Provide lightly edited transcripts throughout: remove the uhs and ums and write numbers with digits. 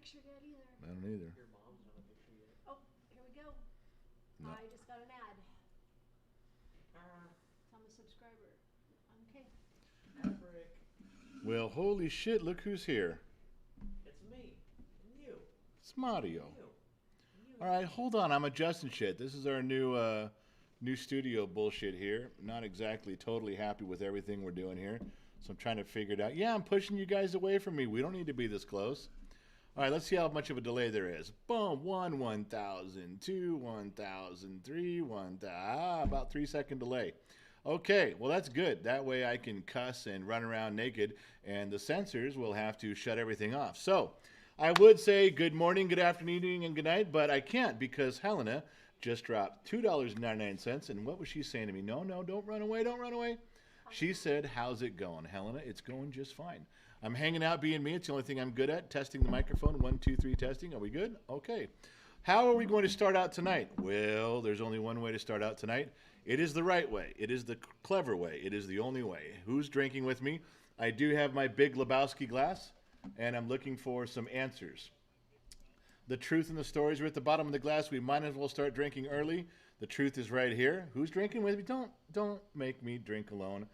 picture yet either. I don't either. Your mom's not a picture yet. Oh, here we go. No. I just got an ad. I'm a subscriber. Okay. Maverick. Well, holy shit, look who's here. It's me. And you. It's Mario. You. All right, hold on. I'm adjusting shit. This is our new studio bullshit here. Not exactly totally happy with everything we're doing here. So I'm trying to figure it out. Yeah, I'm pushing you guys away from me. We don't need to be this close. All right, let's see how much of a delay there is. Boom, 1,000, 2, 1,000, 3, 1,000. About 3-second delay. Okay, well, that's good. That way I can cuss and run around naked, and the censors will have to shut everything off. So I would say good morning, good afternoon, and good night, but I can't because Helena just dropped $2.99. And what was she saying to me? No, don't run away, don't run away. She said, how's it going, Helena? It's going just fine. I'm hanging out being me. It's the only thing I'm good at. Testing the microphone. 1, 2, 3, testing. Are we good? Okay. How are we going to start out tonight? Well, there's only one way to start out tonight. It is the right way. It is the clever way. It is the only way. Who's drinking with me? I do have my big Lebowski glass, and I'm looking for some answers. The truth and the stories are at the bottom of the glass. We might as well start drinking early. The truth is right here. Who's drinking with me? Don't make me drink alone.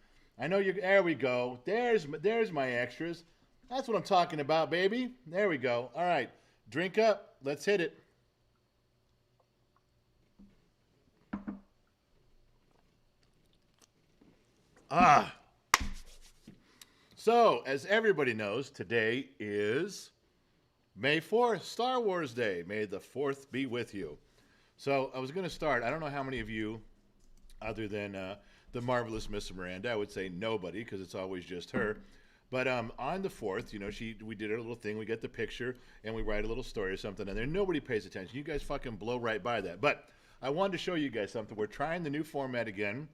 I know you. There we go. There's my extras. That's what I'm talking about, baby. There we go. All right, drink up. Let's hit it. Ah. So, as everybody knows, today is May 4th, Star Wars Day. May the 4th be with you. So, I was going to start. I don't know how many of you, other than the marvelous Miss Miranda, I would say nobody, because it's always just her. But on the 4th, you know, we did our little thing. We get the picture, and we write a little story or something, and there nobody pays attention. You guys fucking blow right by that. But I wanted to show you guys something. We're trying the new format again.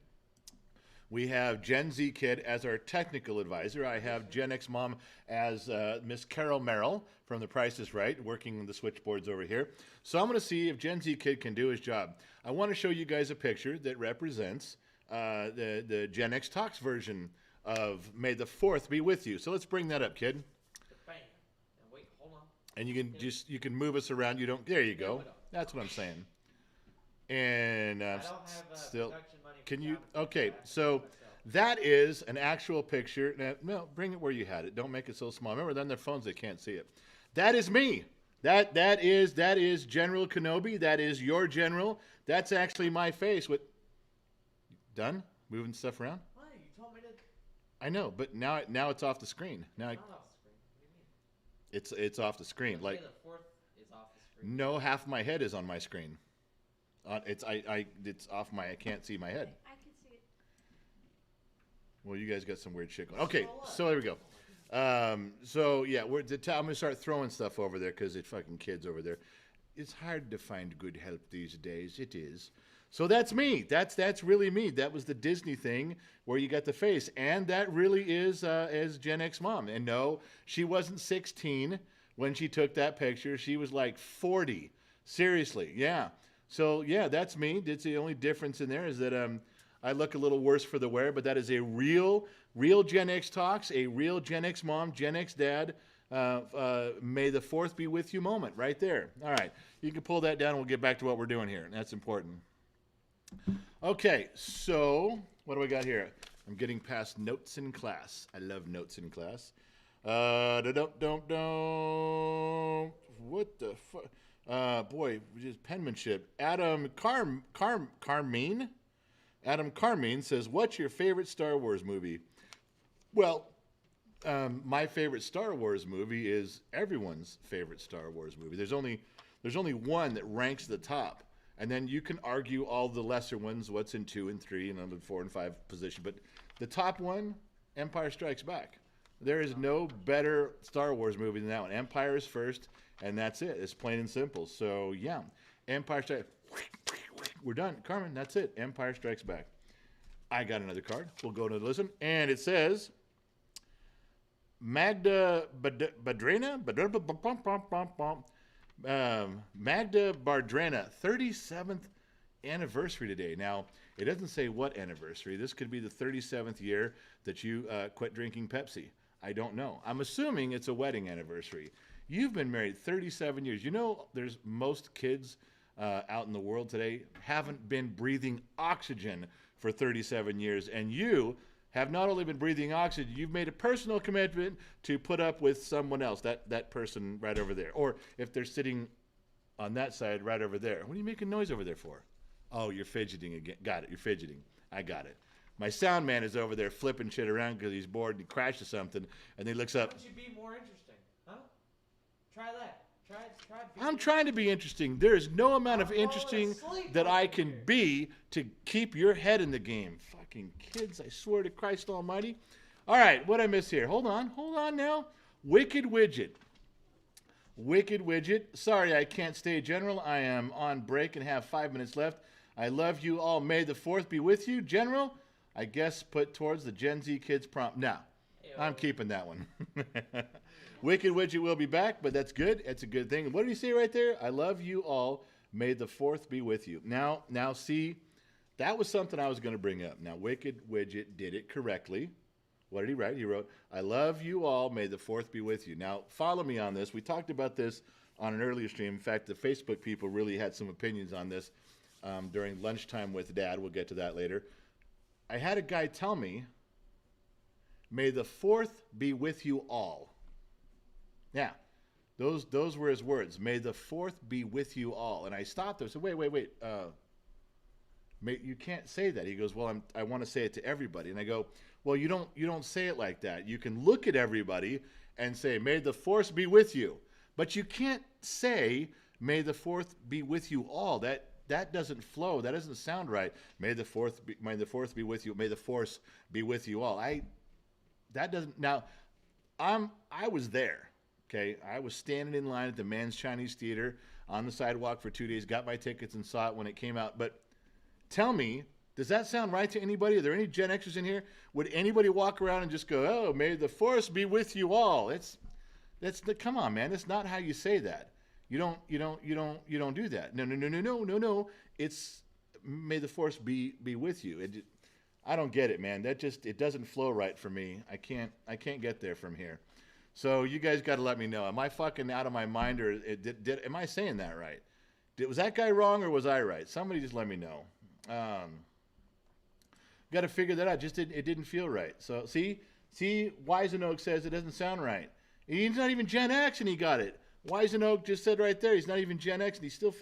We have Gen Z Kid as our technical advisor. I have Gen X Mom as Miss Carol Merrill from The Price is Right, working the switchboards over here. So I'm going to see if Gen Z Kid can do his job. I want to show you guys a picture that represents the Gen X Talks version of May the 4th be with you. So let's bring that up, kid. Bam. Now wait, hold on. And you can move us around. There you go. That's what I'm saying. And I don't have still, production money for can you? sound effects, Okay, so I have to so do it myself. that is an actual picture. Now, no, bring it where you had it. Don't make it so small. Remember, then their phones, they can't see it. That is me. That is General Kenobi. That is your general. That's actually my face. What? Done? Moving stuff around? Why? You told me to. I know, but now it's off the screen. Now Not off the screen. What do you mean? it's off the screen. Let's Like, say the 4th is off the screen. no, half my head is on my screen. It's off my. I can't see my head. I can see it. Well, you guys got some weird shit going. Okay, so there we go. So yeah, I'm gonna start throwing stuff over there because it's fucking kids over there. It's hard to find good help these days. It is. So that's me. That's really me. That was the Disney thing where you got the face, and that really is as Gen X Mom. And no, she wasn't 16 when she took that picture. She was like 40. Seriously, yeah. So yeah, that's me. It's the only difference in there is that I look a little worse for the wear, but that is a real Gen X Talks, a real Gen X Mom, Gen X Dad. May the 4th be with you moment right there. All right, you can pull that down and we'll get back to what we're doing here. That's important. Okay, so what do I got here? I'm getting past notes in class. I love notes in class. What the fuck? Boy, just penmanship. Adam Carmine says, "What's your favorite Star Wars movie?" Well, my favorite Star Wars movie is everyone's favorite Star Wars movie. There's only one that ranks at the top, and then you can argue all the lesser ones, what's in 2 and 3 and under 4 and 5 position. But the top one, Empire Strikes Back. There is no better Star Wars movie than that one. Empire is first, and that's it. It's plain and simple. So yeah, Empire Strikes. We're done, Carmen. That's it. Empire Strikes Back. I got another card. We'll go to listen, and it says Magda Badrena. Magda Bardrena, 37th anniversary today. Now, it doesn't say what anniversary. This could be the 37th year that you quit drinking Pepsi. I don't know. I'm assuming it's a wedding anniversary. You've been married 37 years. You know, there's most kids out in the world today haven't been breathing oxygen for 37 years. And you have not only been breathing oxygen, you've made a personal commitment to put up with someone else, that person right over there. Or if they're sitting on that side right over there. What are you making noise over there for? Oh, you're fidgeting again. Got it. You're fidgeting. I got it. My sound man is over there flipping shit around because he's bored and he crashes something, and he looks up. Why don't you be more interesting? Huh? Try that. Try I'm trying to be interesting. There is no amount of I'm falling interesting asleep that I over can here. be to keep your head in the game. Fucking kids, I swear to Christ almighty. All right, what I miss here? Hold on now. Wicked Widget. Wicked Widget. Sorry, I can't stay, General. I am on break and have 5 minutes left. I love you all. May the 4th be with you. General, I guess put towards the Gen Z kids prompt. Now, I'm keeping that one. Wicked Widget will be back, but that's good. It's a good thing. What did he say right there? I love you all. May the 4th be with you. Now see, that was something I was going to bring up. Now, Wicked Widget did it correctly. What did he write? He wrote, I love you all. May the 4th be with you. Now, follow me on this. We talked about this on an earlier stream. In fact, the Facebook people really had some opinions on this during lunchtime with Dad. We'll get to that later. I had a guy tell me, may the 4th be with you all. Yeah, those were his words. May the 4th be with you all. And I stopped there. I said, wait. You can't say that. He goes, well, I want to say it to everybody. And I go, well, you don't say it like that. You can look at everybody and say, may the 4th be with you. But you can't say, may the 4th be with you all. That doesn't flow. That doesn't sound right. May the 4th be with you. May the force be with you all. That doesn't. Now, I was there. Okay, I was standing in line at the Man's Chinese Theater on the sidewalk for 2 days. Got my tickets and saw it when it came out. But tell me, does that sound right to anybody? Are there any Gen Xers in here? Would anybody walk around and just go, "Oh, may the force be with you all"? Come on, man. That's not how you say that. You don't do that. No. It's may the force be with you. I don't get it, man. It doesn't flow right for me. I can't get there from here. So you guys got to let me know. Am I fucking out of my mind, or am I saying that right? Was that guy wrong, or was I right? Somebody just let me know. Got to figure that out. It didn't feel right. So see, Wise and Oak says it doesn't sound right. He's not even Gen X, and he got it. Wise and Oak just said right there, he's not even Gen X, and he's still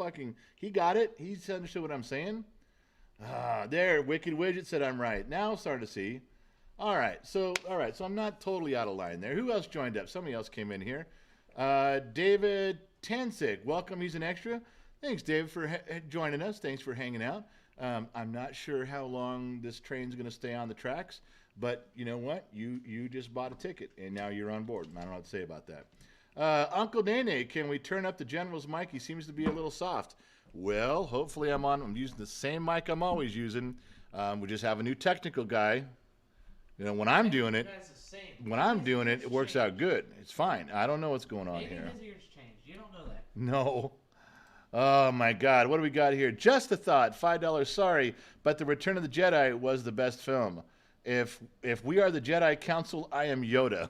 he got it. He's understood what I'm saying. There, Wicked Widget said I'm right. Now I'm starting to see. All right, so I'm not totally out of line there. Who else joined up? Somebody else came in here. David Tansig, welcome. He's an extra. Thanks, David, for joining us. Thanks for hanging out. I'm not sure how long this train's going to stay on the tracks, but you know what? You just bought a ticket, and now you're on board. I don't know what to say about that. Uncle Nene, can we turn up the General's mic? He seems to be a little soft. Well, hopefully I'm using the same mic I'm always using. We just have a new technical guy. You know, when I'm doing it, it works out good. It's fine. I don't know what's going on here. Maybe his ears changed. You don't know that. No. Oh, my God. What do we got here? Just a thought. $5. Sorry, but The Return of the Jedi was the best film. If we are the Jedi Council, I am Yoda.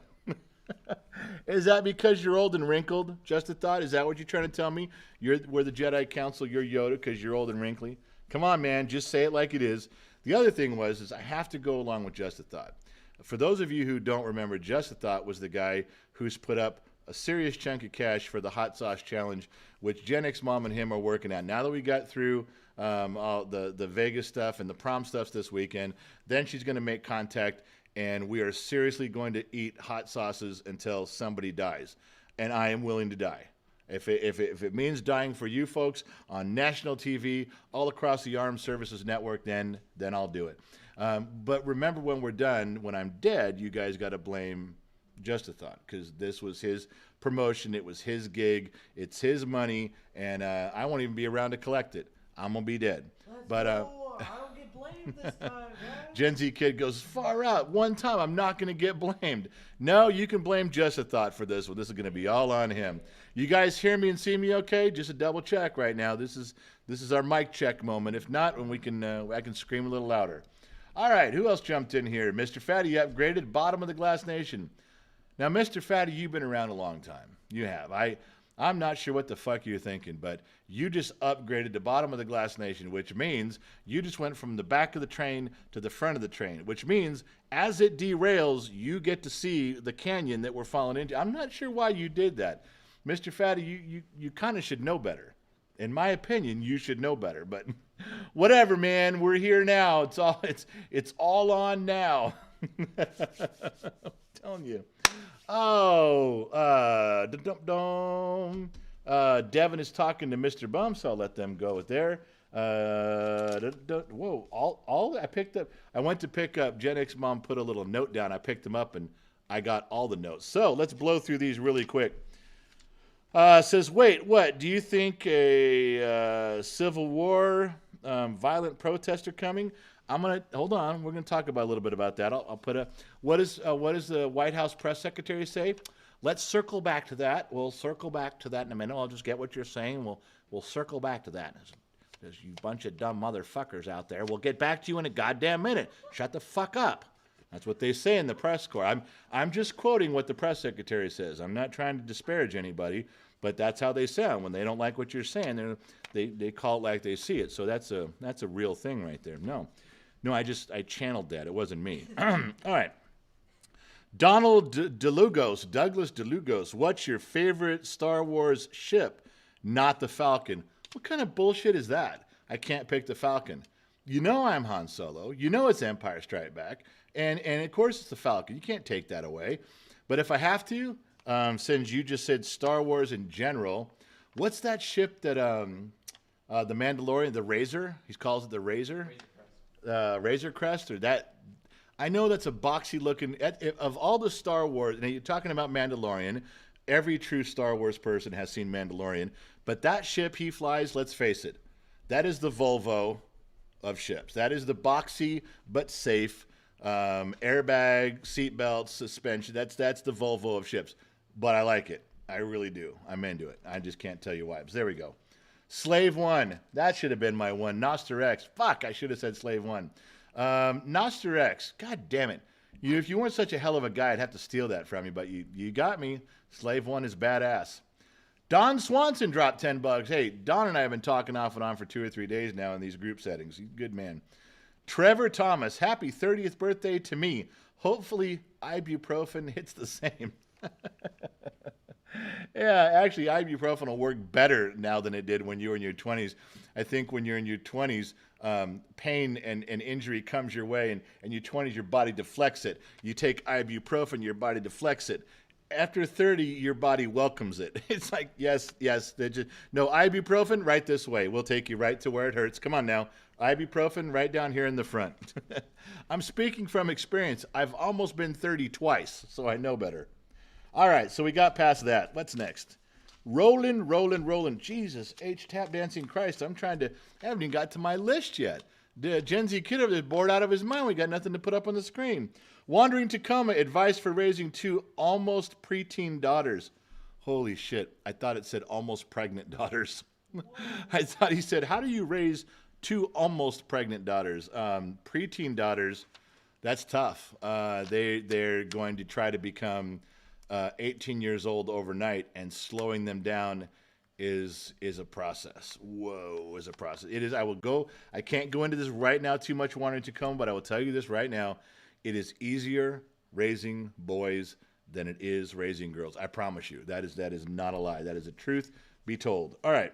Is that because you're old and wrinkled? Just a thought. Is that what you're trying to tell me? We're the Jedi Council. You're Yoda because you're old and wrinkly. Come on, man. Just say it like it is. The other thing is I have to go along with Just a Thought. For those of you who don't remember, Just a Thought was the guy who's put up a serious chunk of cash for the hot sauce challenge, which Gen X Mom and him are working on. Now that we got through all the Vegas stuff and the prom stuff this weekend, then she's going to make contact, and we are seriously going to eat hot sauces until somebody dies. And I am willing to die. If it means dying for you folks on national TV all across the Armed Services Network, then I'll do it. But remember, when we're done, when I'm dead, you guys got to blame Just a Thought, because this was his promotion. It was his gig. It's his money, and I won't even be around to collect it. I'm gonna be dead. I don't get blamed this time, guys. Gen Z kid goes, far out. One time, I'm not going to get blamed. No, you can blame Just a Thought for this one. This is going to be all on him. You guys hear me and see me okay? Just a double check right now. This is our mic check moment. If not, when I can scream a little louder. All right, who else jumped in here? Mr. Fatty upgraded, bottom of the Glass Nation. Now, Mr. Fatty, you've been around a long time. You have. I'm not sure what the fuck you're thinking, but you just upgraded the bottom of the glass nation, which means you just went from the back of the train to the front of the train, which means as it derails, you get to see the canyon that we're falling into. I'm not sure why you did that. Mr. Fatty, you kind of should know better. In my opinion, you should know better, but whatever, man. We're here now. It's all on now. I'm telling you. Oh, Devin is talking to Mr. Bum, so I'll let them go with there. Whoa, all I picked up. I went to pick up. Gen X Mom put a little note down. I picked them up and I got all the notes. So let's blow through these really quick. Says, wait, what? Do you think a civil war, violent protests are coming? Hold on. We're gonna talk about a little bit about that. I'll put a. What does the White House press secretary say? Let's circle back to that. We'll circle back to that in a minute. I'll just get what you're saying. We'll circle back to that. There's you bunch of dumb motherfuckers out there. We'll get back to you in a goddamn minute. Shut the fuck up. That's what they say in the press corps. I'm just quoting what the press secretary says. I'm not trying to disparage anybody, but that's how they sound. When they don't like what you're saying, they call it like they see it. So that's a real thing right there. No, I channeled that. It wasn't me. All right. Douglas DeLugos, what's your favorite Star Wars ship? Not the Falcon. What kind of bullshit is that? I can't pick the Falcon. You know I'm Han Solo. You know it's Empire Strike Back. And of course it's the Falcon. You can't take that away. But if I have to, since you just said Star Wars in general, what's that ship that the Mandalorian, the Razor? He calls it the Razor? Razor Crest, or that. I know that's a boxy looking. Of all the Star Wars, and you're talking about Mandalorian, every true Star Wars person has seen Mandalorian. But that ship he flies, let's face it, that is the Volvo of ships. That is the boxy but safe airbag, seatbelt, suspension. That's the Volvo of ships. But I like it. I really do. I'm into it. I just can't tell you why. But there we go. Slave 1. That should have been my one. Noster X. Fuck, I should have said Slave 1. Noster X. God damn it. If you weren't such a hell of a guy, I'd have to steal that from you. But you got me. Slave 1 is badass. Don Swanson dropped $10. Hey, Don and I have been talking off and on for 2 or 3 days now in these group settings. He's a good man. Trevor Thomas. Happy 30th birthday to me. Hopefully ibuprofen hits the same. Yeah, actually, ibuprofen will work better now than it did when you were in your 20s. I think when you're in your 20s, pain and injury comes your way, and in your 20s, your body deflects it. You take ibuprofen, your body deflects it. After 30, your body welcomes it. It's like, yes. No, ibuprofen, right this way. We'll take you right to where it hurts. Come on now. Ibuprofen right down here in the front. I'm speaking from experience. I've almost been 30 twice, so I know better. All right, so we got past that. What's next? Rolling. Jesus, Tap Dancing Christ. I haven't even got to my list yet. The Gen Z kid over there is bored out of his mind. We got nothing to put up on the screen. Wandering Tacoma, advice for raising 2 almost preteen daughters. Holy shit. I thought it said almost pregnant daughters. I thought he said, how do you raise 2 almost pregnant daughters? Preteen daughters, that's tough. They're going to try to become 18 years old overnight, and slowing them down is a process. Whoa, is a process. It is. I can't go into this right now too much, Wandering Tacoma, but I will tell you this right now. It is easier raising boys than it is raising girls. I promise you. That is not a lie. That is the truth be told. All right.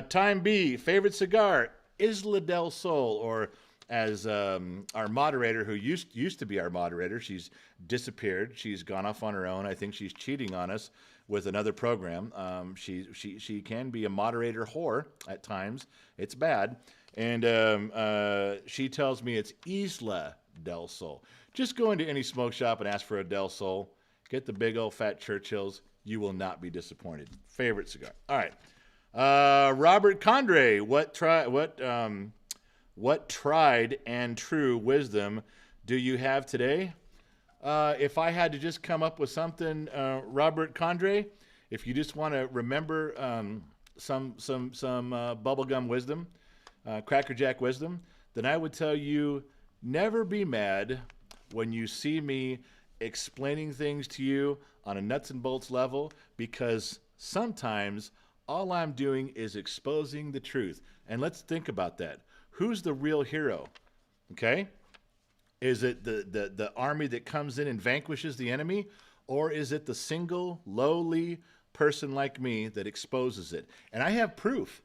Time B, favorite cigar, Isla del Sol, or as our moderator, who used to be our moderator, she's disappeared. She's gone off on her own. I think she's cheating on us with another program. She can be a moderator whore at times. It's bad. And she tells me it's Isla del Sol. Just go into any smoke shop and ask for a Del Sol. Get the big old fat Churchills. You will not be disappointed. Favorite cigar. All right. Robert Condre, what tried and true wisdom do you have today? If I had to just come up with something, Robert Condre, if you just want to remember some bubblegum wisdom, Cracker Jack wisdom, then I would tell you, never be mad when you see me explaining things to you on a nuts and bolts level, because sometimes all I'm doing is exposing the truth. And let's think about that. Who's the real hero? Okay? Is it the army that comes in and vanquishes the enemy? Or is it the single, lowly person like me that exposes it? And I have proof.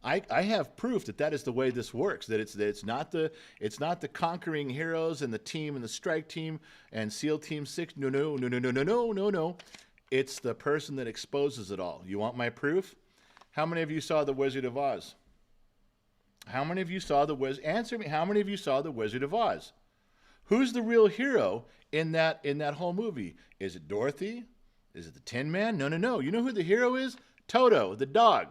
I have proof that that is the way this works. That it's not the conquering heroes and the team and the strike team and SEAL Team 6. No. It's the person that exposes it all. You want my proof? How many of you saw The Wizard of Oz? How many of you saw the Wizard? Answer me. How many of you saw The Wizard of Oz? Who's the real hero in that whole movie? Is it Dorothy? Is it the Tin Man? No. You know who the hero is? Toto, the dog.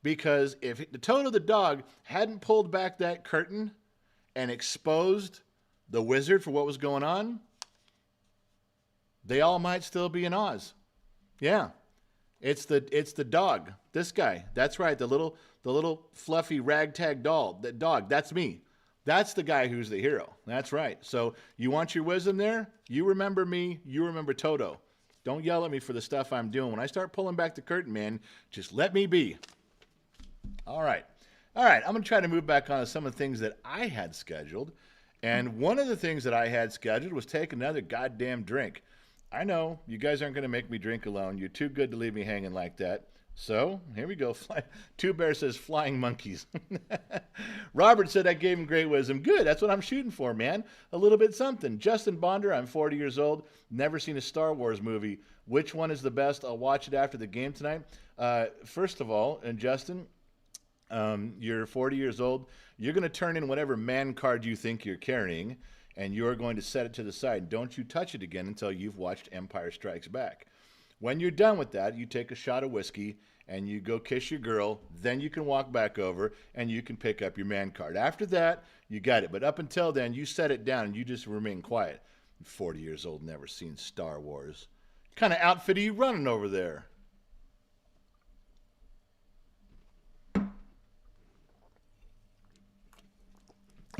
Because if Toto the dog hadn't pulled back that curtain and exposed the wizard for what was going on, they all might still be in Oz. Yeah. It's the dog. This guy. That's right. The little fluffy ragtag doll. That dog. That's me. That's the guy who's the hero. That's right. So you want your wisdom there? You remember me. You remember Toto. Don't yell at me for the stuff I'm doing. When I start pulling back the curtain, man, just let me be. All right. I'm going to try to move back on to some of the things that I had scheduled. And one of the things that I had scheduled was take another goddamn drink. I know you guys aren't going to make me drink alone. You're too good to leave me hanging like that. So here we go. Two Bear says flying monkeys. Robert said I gave him great wisdom. Good. That's what I'm shooting for, man. A little bit something. Justin Bonder, I'm 40 years old. Never seen a Star Wars movie. Which one is the best? I'll watch it after the game tonight. First of all, and Justin, you're 40 years old. You're going to turn in whatever man card you think you're carrying, and you're going to set it to the side. Don't you touch it again until you've watched Empire Strikes Back. When you're done with that, you take a shot of whiskey and you go kiss your girl. Then you can walk back over and you can pick up your man card. After that, you got it. But up until then, you set it down and you just remain quiet. 40 years old, never seen Star Wars. What kind of outfit are you running over there?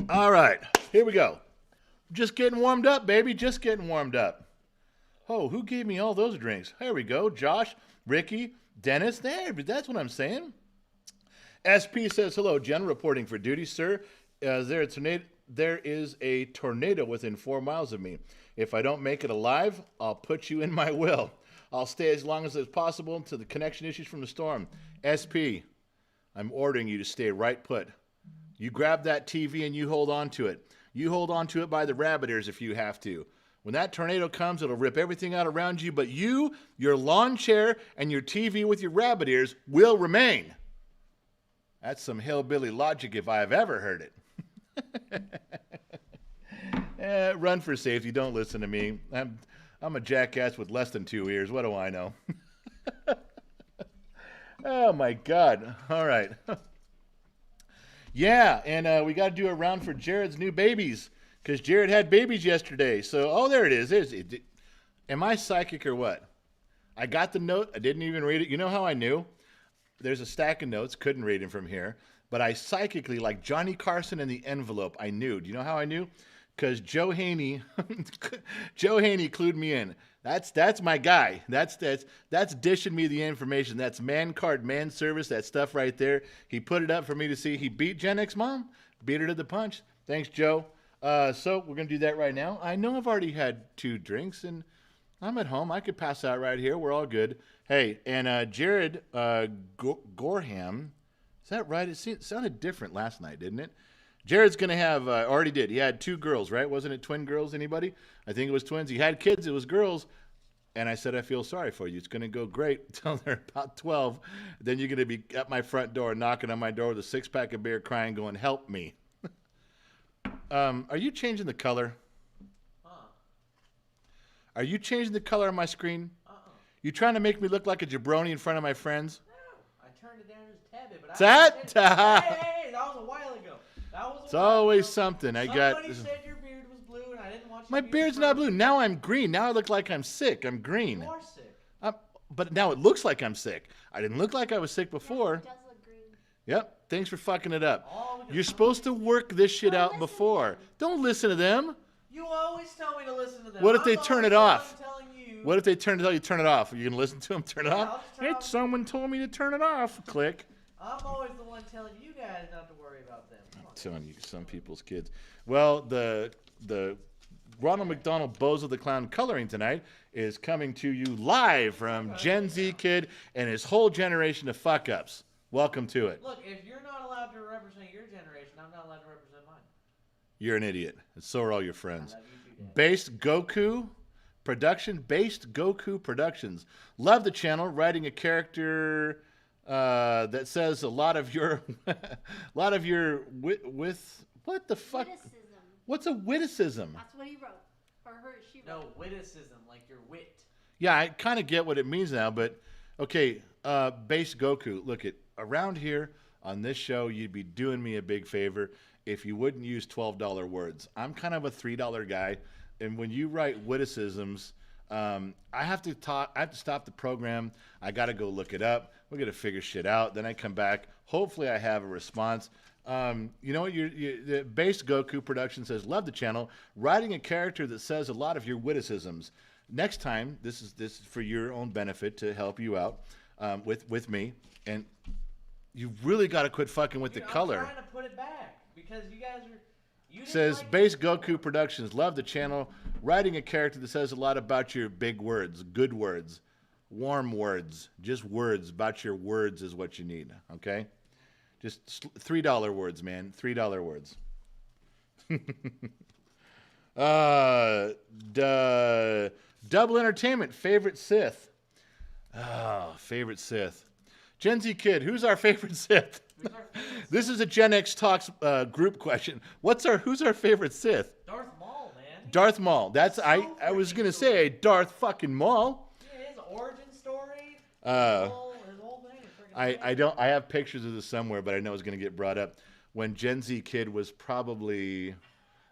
All right, here we go. Just getting warmed up, baby. Just getting warmed up. Oh, who gave me all those drinks? Here we go. Josh, Ricky, Dennis. There, that's what I'm saying. SP says, hello, Jen, reporting for duty, sir. There is a tornado within 4 miles of me. If I don't make it alive, I'll put you in my will. I'll stay as long as it's possible until the connection issues from the storm. SP, I'm ordering you to stay right put. You grab that TV and you hold on to it. You hold on to it by the rabbit ears if you have to. When that tornado comes, it'll rip everything out around you, but you, your lawn chair, and your TV with your rabbit ears will remain. That's some hillbilly logic if I've ever heard it. Run for safety. Don't listen to me. I'm a jackass with less than 2 ears. What do I know? Oh, my God. All right. Yeah, and we got to do a round for Jared's new babies. Because Jared had babies yesterday. So, oh, there it is. Am I psychic or what? I got the note. I didn't even read it. You know how I knew? There's a stack of notes. Couldn't read them from here. But I psychically, like Johnny Carson in the envelope, I knew. Do you know how I knew? Because Joe Haney clued me in. That's my guy. That's dishing me the information. That's man card, man service, that stuff right there. He put it up for me to see. He beat Gen X Mom. Beat her to the punch. Thanks, Joe. So we're going to do that right now. I know I've already had 2 drinks, and I'm at home. I could pass out right here. We're all good. Hey, and Jared Gorham, is that right? It sounded different last night, didn't it? Jared's going to have, already did. He had 2 girls, right? Wasn't it twin girls, anybody? I think it was twins. He had kids. It was girls. And I said, I feel sorry for you. It's going to go great until they're about 12. Then you're going to be at my front door, knocking on my door with a 6-pack of beer, crying, going, help me. Are you changing the color? Are you changing the color on my screen? You trying to make me look like a jabroni in front of my friends? No, I turned it down just a tad bit, but hey, that was a while ago. It's always something. Somebody said your beard was blue, and I didn't want my beard's not blue. Now I'm green. Now I look like I'm sick. I'm green. You are sick. But now it looks like I'm sick. I didn't look like I was sick before. It does look green. Yep. Thanks for fucking it up. You're supposed to work this shit out before. Don't listen to them. You always tell me to listen to them. What if they I'm turn always it the one off? telling you. What if they turn it off? Are you gonna listen to them turn it Yeah, off? I'll just turn Hey, off. someone told me to turn it off. Click. I'm always the one telling you guys not to worry about them. Come on. I'm telling you, some people's kids. Well, the Ronald McDonald Bozo the Clown coloring tonight is coming to you live from Gen Z Kid and his whole generation of fuck ups. Welcome to it. Look, if you're not allowed to represent your generation, I'm not allowed to represent mine. You're an idiot, and so are all your friends. I love you too, Dad. Based Goku Productions. Love the channel. Writing a character that says a lot of your, what the fuck? Witticism. What's a witticism? That's what he wrote. Or her, she wrote. No, witticism, like your wit. Yeah, I kind of get what it means now, but okay. Base Goku. Look at around here on this show, you'd be doing me a big favor if you wouldn't use $12 words. I'm kind of a $3 guy, and when you write witticisms, I have to stop the program. I got to go look it up. We're gonna figure shit out. Then I come back. Hopefully, I have a response. You know what? The Base Goku Production says, love the channel. Writing a character that says a lot of your witticisms. Next time, this is for your own benefit to help you out with me. And you really got to quit fucking with the color. I'm trying to put it back because you guys are. You Says like Base Goku Productions, love the channel. Writing a character that says a lot about your big words, good words, warm words, just words about your words is what you need. Okay. Just $3 words, man. $3 words. Double Entertainment, favorite Sith. Oh, favorite Sith. Gen Z Kid, who's our favorite Sith? This is a Gen X Talks group question. Who's our favorite Sith? Darth Maul, man. Darth Maul. That's I was gonna say Darth fucking Maul. Yeah, his origin story. Uh, His whole thing. Is freaking I don't. I have pictures of this somewhere, but I know it's going to get brought up. When Gen Z Kid was probably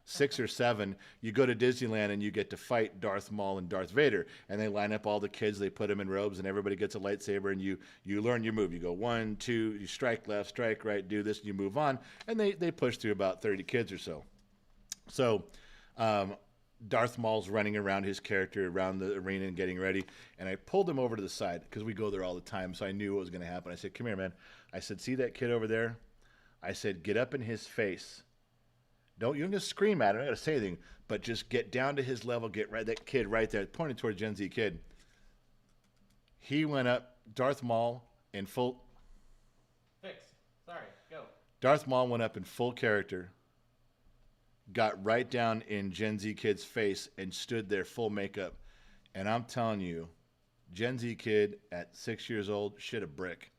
6 or 7, you go to Disneyland and you get to fight Darth Maul and Darth Vader, and they line up all the kids. They put them in robes, and everybody gets a lightsaber, and you learn your move. You go 1, 2, you strike left, strike right, do this, and you move on. And they push through about 30 kids or so. So. Darth Maul's running around his character around the arena and getting ready. And I pulled him over to the side because we go there all the time. So I knew what was going to happen. I said, come here, man. I said, see that kid over there? I said, get up in his face. You don't just scream at him. I don't got to say anything, but just get down to his level. Get right, that kid right there, pointing towards Gen Z Kid. He went up, Darth Maul in full. Fix. Sorry. Go. Darth Maul went up in full character. Got right down in Gen Z Kid's face and stood there full makeup. And I'm telling you, Gen Z Kid at 6 years old, shit a brick.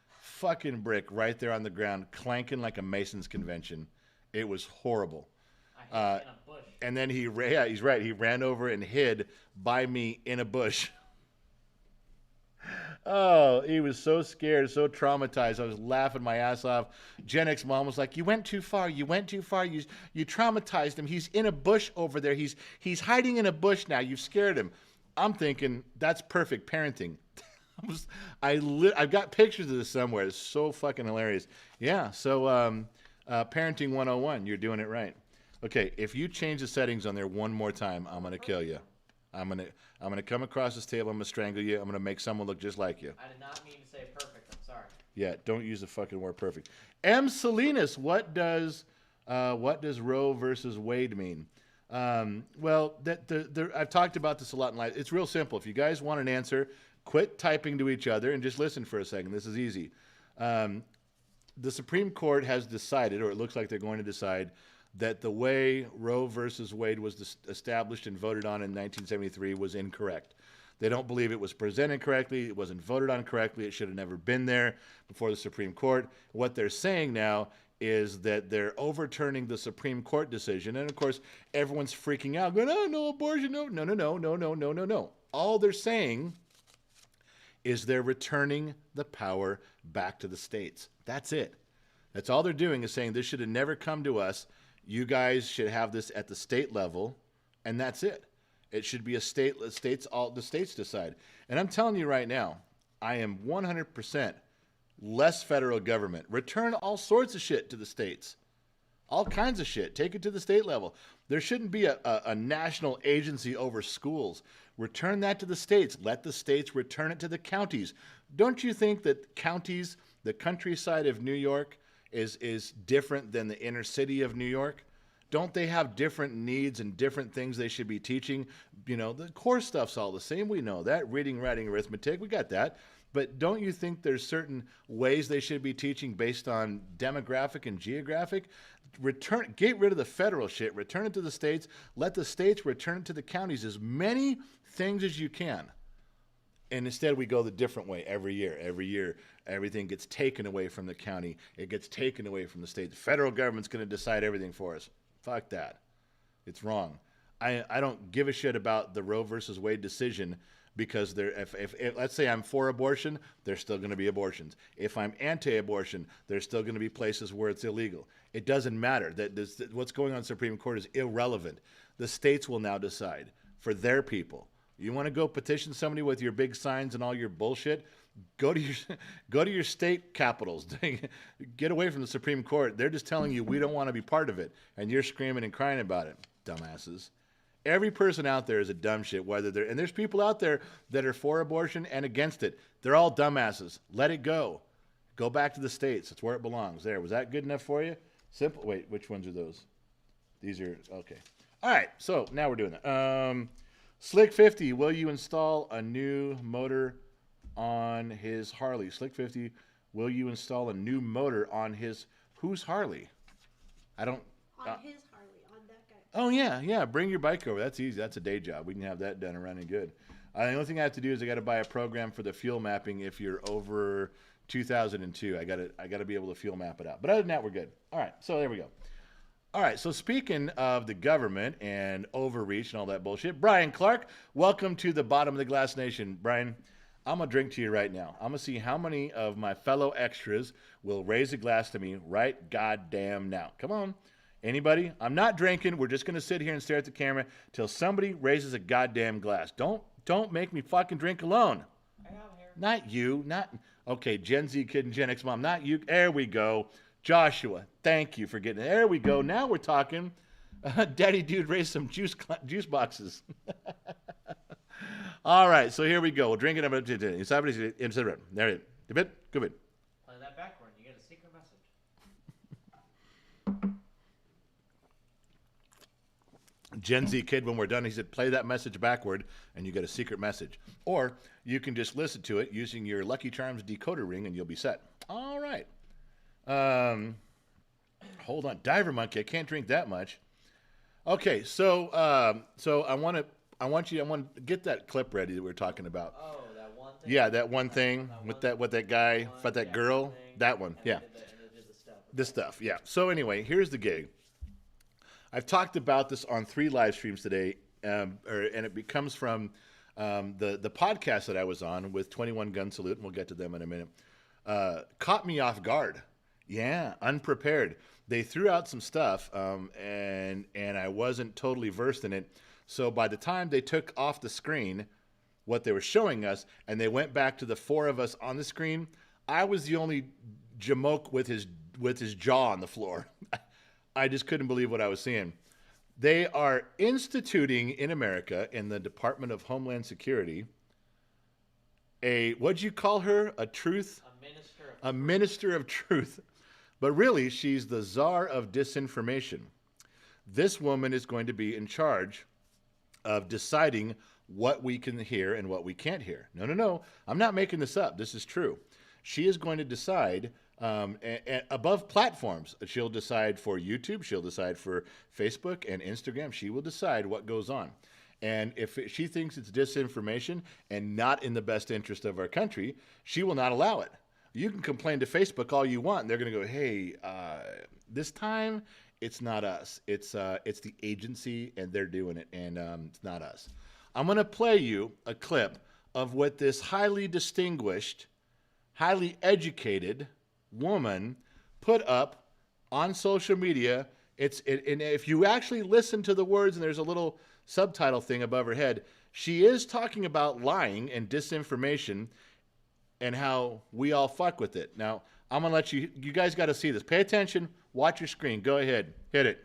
Fucking brick right there on the ground, clanking like a Mason's convention. It was horrible. I hid in a bush. And then he's right. He ran over and hid by me in a bush. Oh, he was so scared, so traumatized. I was laughing my ass off. Gen X mom was like, you went too far. You went too far. You traumatized him. He's in a bush over there. He's hiding in a bush now. You've scared him. I'm thinking, that's perfect parenting. I've got pictures of this somewhere. It's so fucking hilarious. Yeah, so parenting 101. You're doing it right. Okay, if you change the settings on there one more time, I'm going to kill you. I'm gonna come across this table. I'm gonna strangle you. I'm gonna make someone look just like you. I did not mean to say perfect. I'm sorry. Yeah, don't use the fucking word perfect. M. Salinas, what does Roe versus Wade mean? Well, I've talked about this a lot in life. It's real simple. If you guys want an answer, quit typing to each other and just listen for a second. This is easy. The Supreme Court has decided, or it looks like they're going to decide, that the way Roe versus Wade was established and voted on in 1973 was incorrect. They don't believe it was presented correctly. It wasn't voted on correctly. It should have never been there before the Supreme Court. What they're saying now is that they're overturning the Supreme Court decision. And, of course, everyone's freaking out, going, oh, no, abortion, no. All they're saying is they're returning the power back to the states. That's it. That's all they're doing, is saying this should have never come to us. You guys should have this at the state level, and that's it. It should be the states decide. And I'm telling you right now, I am 100% less federal government. Return all sorts of shit to the states. All kinds of shit. Take it to the state level. There shouldn't be a national agency over schools. Return that to the states. Let the states return it to the counties. Don't you think that counties, the countryside of New York, is different than the inner city of New York? Don't they have different needs and different things they should be teaching? You know, the core stuff's all the same. We know that. Reading, writing, arithmetic, we got that. But don't you think there's certain ways they should be teaching based on demographic and geographic? Get rid of the federal shit. Return it to the states. Let the states return it to the counties. As many things as you can. And instead we go the different way every year. Every year, everything gets taken away from the county. It gets taken away from the state. The federal government's going to decide everything for us. Fuck that. It's wrong. I don't give a shit about the Roe versus Wade decision because if let's say I'm for abortion, there's still going to be abortions. If I'm anti-abortion, there's still going to be places where it's illegal. It doesn't matter. What's going on in the Supreme Court is irrelevant. The states will now decide for their people. You want to go petition somebody with your big signs and all your bullshit? Go to your state capitals. Get away from the Supreme Court. They're just telling you we don't want to be part of it, and you're screaming and crying about it, dumbasses. Every person out there is a dumb shit. And there's people out there that are for abortion and against it. They're all dumbasses. Let it go. Go back to the states. That's where it belongs. There. Was that good enough for you? Simple. Wait, which ones are those? These are okay. All right. So now we're doing that. Slick 50, will you install a new motor on his Harley? Slick 50, will you install a new motor on his, whose Harley? I don't. On his Harley, on that guy. Oh, yeah. Bring your bike over. That's easy. That's a day job. We can have that done and running good. The only thing I have to do is I got to buy a program for the fuel mapping if you're over 2002. I got to be able to fuel map it out. But other than that, we're good. All right. So there we go. All right, so speaking of the government and overreach and all that bullshit, Brian Clark, welcome to the Bottom of the Glass Nation. Brian, I'm going to drink to you right now. I'm going to see how many of my fellow extras will raise a glass to me right goddamn now. Come on. Anybody? I'm not drinking. We're just going to sit here and stare at the camera till somebody raises a goddamn glass. Don't make me fucking drink alone. I have here. Not you. Okay, Gen Z kid and Gen X mom. Not you. There we go. Joshua, thank you for getting it. There we go. Now we're talking. Daddy Dude raised some juice boxes. All right, so here we go. We'll drink it. There it is. Good bit. Play that backward. You get a secret message. Gen Z kid, when we're done, he said, play that message backward, and you get a secret message. Or you can just listen to it using your Lucky Charms decoder ring, and you'll be set. All right. Hold on, Diver Monkey. I can't drink that much. Okay, so I want to get that clip ready that we were talking about. Oh, that one thing. Yeah, that one thing with that guy, with that girl. That one, yeah. This stuff, yeah. So anyway, here's the gig. I've talked about this on 3 live streams today, and it comes from the podcast that I was on with 21 Gun Salute, and we'll get to them in a minute. Caught me off guard. Yeah, unprepared. They threw out some stuff, and I wasn't totally versed in it. So by the time they took off the screen what they were showing us, and they went back to the 4 of us on the screen, I was the only jamoke with his jaw on the floor. I just couldn't believe what I was seeing. They are instituting in America, in the Department of Homeland Security, what'd you call her? A minister of truth. But really, she's the czar of disinformation. This woman is going to be in charge of deciding what we can hear and what we can't hear. No. I'm not making this up. This is true. She is going to decide above platforms. She'll decide for YouTube. She'll decide for Facebook and Instagram. She will decide what goes on. And if she thinks it's disinformation and not in the best interest of our country, she will not allow it. You can complain to Facebook all you want, and they're going to go, hey, this time it's not us. It's the agency, and they're doing it, and it's not us. I'm going to play you a clip of what this highly distinguished, highly educated woman put up on social media. And if you actually listen to the words, and there's a little subtitle thing above her head, she is talking about lying and disinformation and how we all fuck with it. Now, I'm going to let you guys got to see this. Pay attention. Watch your screen. Go ahead. Hit it.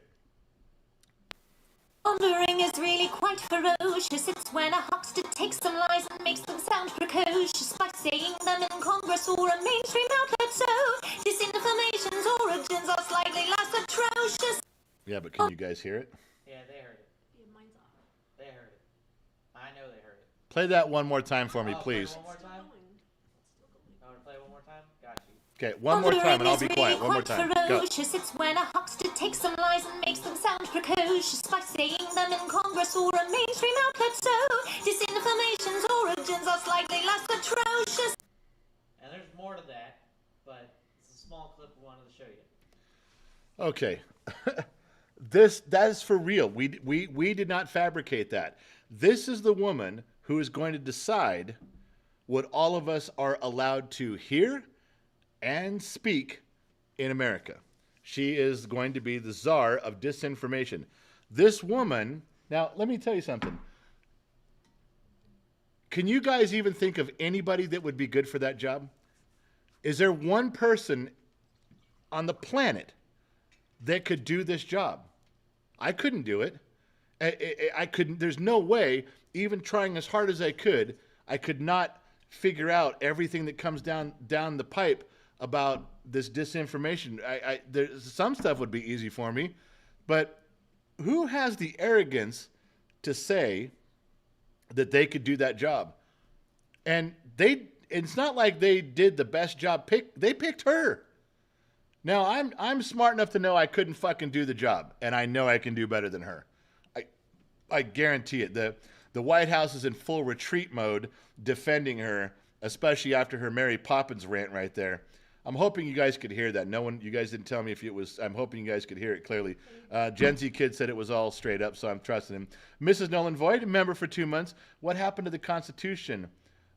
Pondering is really quite ferocious. It's when a huckster takes some lies and makes them sound precocious by saying them in Congress or a mainstream outlet. So disinformation's origins are slightly less atrocious. Yeah, but can you guys hear it? Yeah, they heard it. Yeah, mine's off. They heard it. I know they heard it. Play that one more time for me, Oh, please. One more Still time? going. It's still going. I want to play one more time? Got you. Okay, one more time, and I'll be quiet. One more time. Go. It's when a huckster takes some lies and makes them sound precocious by saying them in Congress or a mainstream outlet. So disinformation's origins are slightly less atrocious. And there's more to that, but it's a small clip we wanted to show you. Okay. That is for real. We did not fabricate that. This is the woman who is going to decide what all of us are allowed to hear and speak in America. She is going to be the czar of disinformation. This woman, now let me tell you something. Can you guys even think of anybody that would be good for that job? Is there one person on the planet that could do this job? I couldn't do it. I couldn't. There's no way, even trying as hard as I could not figure out everything that comes down the pipe about this disinformation. There's some stuff would be easy for me, but who has the arrogance to say that they could do that job? And it's not like they did the best job. They picked her. Now I'm smart enough to know I couldn't fucking do the job, and I know I can do better than her. I guarantee it. The White House is in full retreat mode defending her, especially after her Mary Poppins rant right there. I'm hoping you guys could hear that. You guys didn't tell me if it was. I'm hoping you guys could hear it clearly. Gen Z Kid said it was all straight up, so I'm trusting him. Mrs. Nolan Voigt, a member for 2 months. What happened to the Constitution?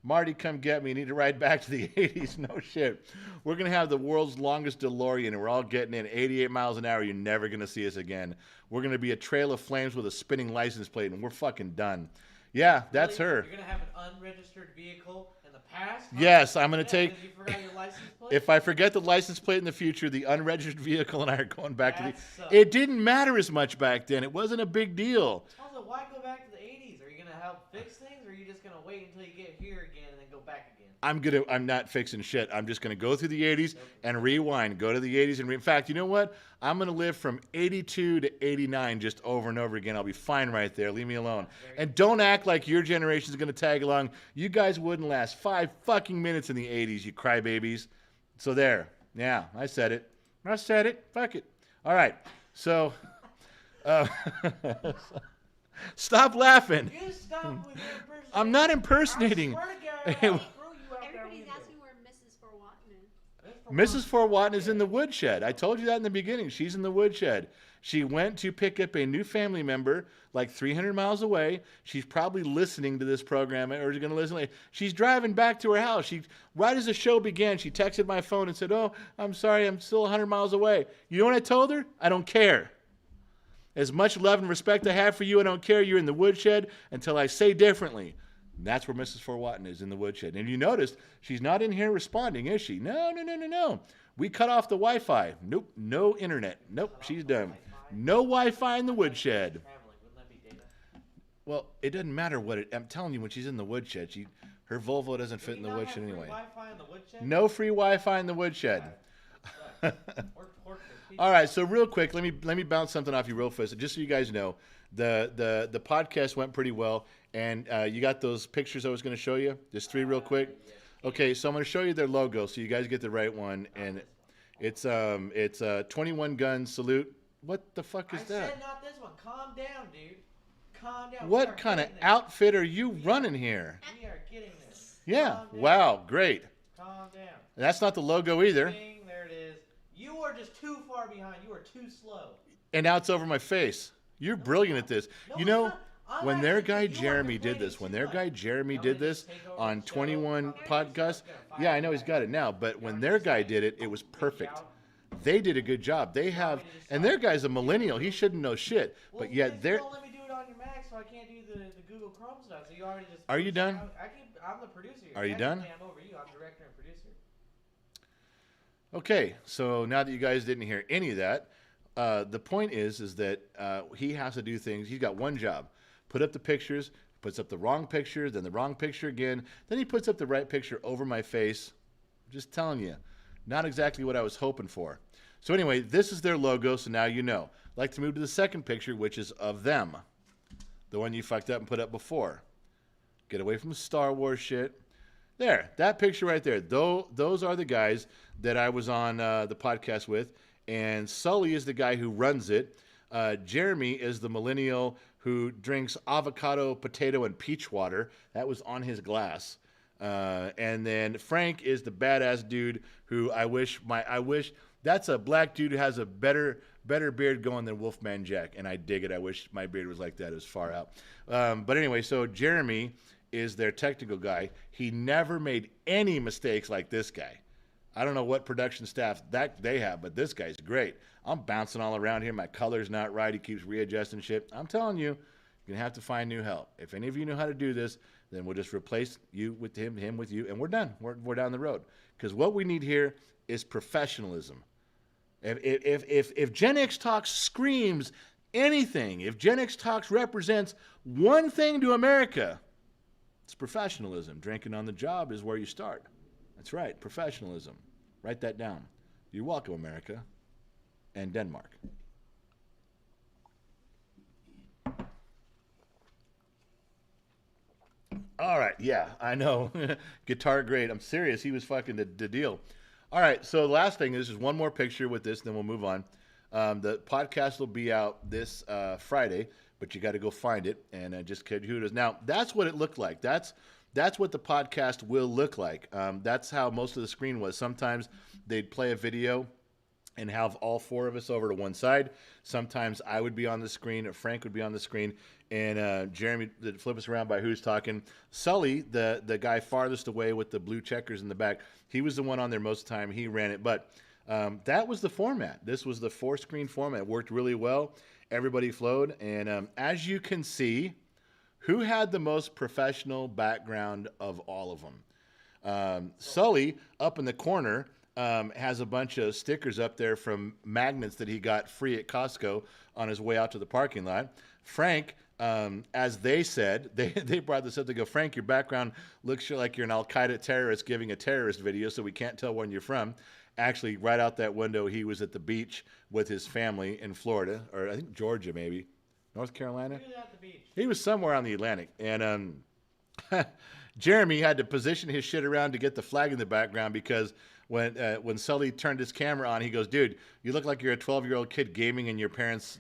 Marty, come get me. You need to ride back to the 80s. No shit. We're going to have the world's longest DeLorean, and we're all getting in 88 miles an hour. You're never going to see us again. We're going to be a trail of flames with a spinning license plate, and we're fucking done. Yeah, that's her. You're going to have an unregistered vehicle in the past? Yes, I'm going to take... You forgot your license plate? If I forget the license plate in the future, the unregistered vehicle and I are going back to the... sucks. It didn't matter as much back then. It wasn't a big deal. Also, why go back to the 80s? Are you going to help fix things, or are you just going to wait until you get here again and then go back again? I'm not fixing shit. I'm just going to go through the 80s and rewind. Go to the 80s and in fact, you know what? I'm going to live from 82 to 89 just over and over again. I'll be fine right there. Leave me alone. And don't act like your generation is going to tag along. You guys wouldn't last 5 fucking minutes in the 80s, you crybabies. So there. Yeah, I said it. Fuck it. All right. So, stop laughing. You stop with your impersonation. I'm not impersonating. I swear to God, I'll throw you out that Everybody's window. asking where Mrs. Fort Watton is. Mrs. Fort Watton is in the woodshed. I told you that in the beginning. She's in the woodshed. She went to pick up a new family member like 300 miles away. She's probably listening to this program or is going to listen later. She's driving back to her house. Right as the show began, she texted my phone and said, "Oh, I'm sorry, I'm still 100 miles away." You know what I told her? I don't care. As much love and respect I have for you, I don't care. You're in the woodshed until I say differently. And that's where Mrs. Fort Watton is, in the woodshed. And you noticed she's not in here responding, is she? No. We cut off the Wi-Fi. Nope. No internet. Nope. She's done. No Wi-Fi in the woodshed. Traveling, wouldn't that be data? Well, it doesn't matter what it... I'm telling you, when she's in the woodshed, her Volvo doesn't fit in the woodshed anyway. Wi-Fi in the woodshed? No free Wi-Fi in the woodshed. All right, so real quick, let me bounce something off you real fast, just so you guys know. The podcast went pretty well, and you got those pictures I was going to show you. Just 3 real quick. Okay, so I'm going to show you their logo, so you guys get the right one, and it's 21 gun salute. What the fuck is I that? said not this one. Calm down, dude. Calm down. What kind of outfit are you running here? We are getting there. Yeah. Calm down. Wow. Great. Calm down. That's not the logo either. Ding, there it is. You are just too far behind. You are too slow. And now it's over my face. You're brilliant at this. No, You it's know, not. I'm when their actually- guy you are Jeremy did complaining this, when too their much. guy Jeremy I'm did gonna this just take over on the show. 21 I'm podcast, gonna fire yeah, I you know he's back. got it now, but when their guy did it, it was perfect. out? They did a good job. They have, and their guy's a millennial. He shouldn't know shit, Well, but yet you they're. don't let me do it on your Mac, so I can't do the Google Chrome stuff. So you already just. Are you done? I'm the producer. Are you done? I'm over you. I'm director and producer. Okay, so now that you guys didn't hear any of that, the point is that he has to do things. He's got one job: put up the pictures, puts up the wrong picture, then the wrong picture again, then he puts up the right picture over my face. Just telling you, not exactly what I was hoping for. So anyway, this is their logo, so now you know. I'd like to move to the second picture, which is of them, the one you fucked up and put up before. Get away from the Star Wars shit. There, that picture right there. Those are the guys that I was on the podcast with, and Sully is the guy who runs it. Jeremy is the millennial who drinks avocado, potato, and peach water. That was on his glass. And then Frank is the badass dude who I wish that's a black dude who has a better beard going than Wolfman Jack, and I dig it. I wish my beard was like that. It was far out. But anyway, so Jeremy is their technical guy. He never made any mistakes like this guy. I don't know what production staff that they have, but this guy's great. I'm bouncing all around here. My color's not right. He keeps readjusting shit. I'm telling you, you're going to have to find new help. If any of you know how to do this, then we'll just replace you with him with you, and we're done. We're down the road. Because what we need here is professionalism. If Gen X Talks screams anything, if Gen X Talks represents one thing to America, it's professionalism. Drinking on the job is where you start. That's right, professionalism. Write that down. You're welcome, America and Denmark. All right, yeah, I know. Guitar grade. I'm serious. He was fucking the deal. All right, so the last thing is one more picture with this, then we'll move on. The podcast will be out this Friday, but you got to go find it and just kid who it is. Now, that's what it looked like. That's what the podcast will look like. That's how most of the screen was. Sometimes they'd play a video and have all four of us over to one side. Sometimes I would be on the screen, or Frank would be on the screen, and Jeremy would flip us around by who's talking. Sully, the guy farthest away with the blue checkers in the back, he was the one on there most of the time. He ran it. But that was the format. This was the four-screen format. It worked really well. Everybody flowed. And as you can see, who had the most professional background of all of them? Sully, up in the corner, has a bunch of stickers up there from magnets that he got free at Costco on his way out to the parking lot. Frank, as they said, they brought this up. They go, Frank, your background looks like you're an Al-Qaeda terrorist giving a terrorist video, so we can't tell where you're from. Actually, right out that window, he was at the beach with his family in Florida, or I think Georgia maybe, North Carolina. He was at the beach. He was somewhere on the Atlantic. And Jeremy had to position his shit around to get the flag in the background because when Sully turned his camera on, he goes, dude, you look like you're a 12-year-old kid gaming in your parents',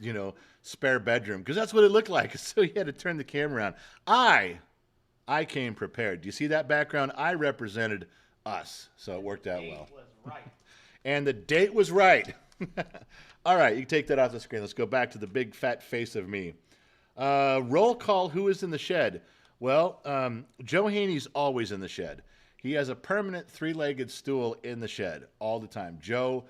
spare bedroom. Because that's what it looked like. So he had to turn the camera on. I came prepared. Do you see that background? I represented us. So it worked out well. Was right. And the date was right. All right, you can take that off the screen. Let's go back to the big fat face of me. Roll call, who is in the shed? Well, Joe Haney's always in the shed. He has a permanent three-legged stool in the shed all the time. Joe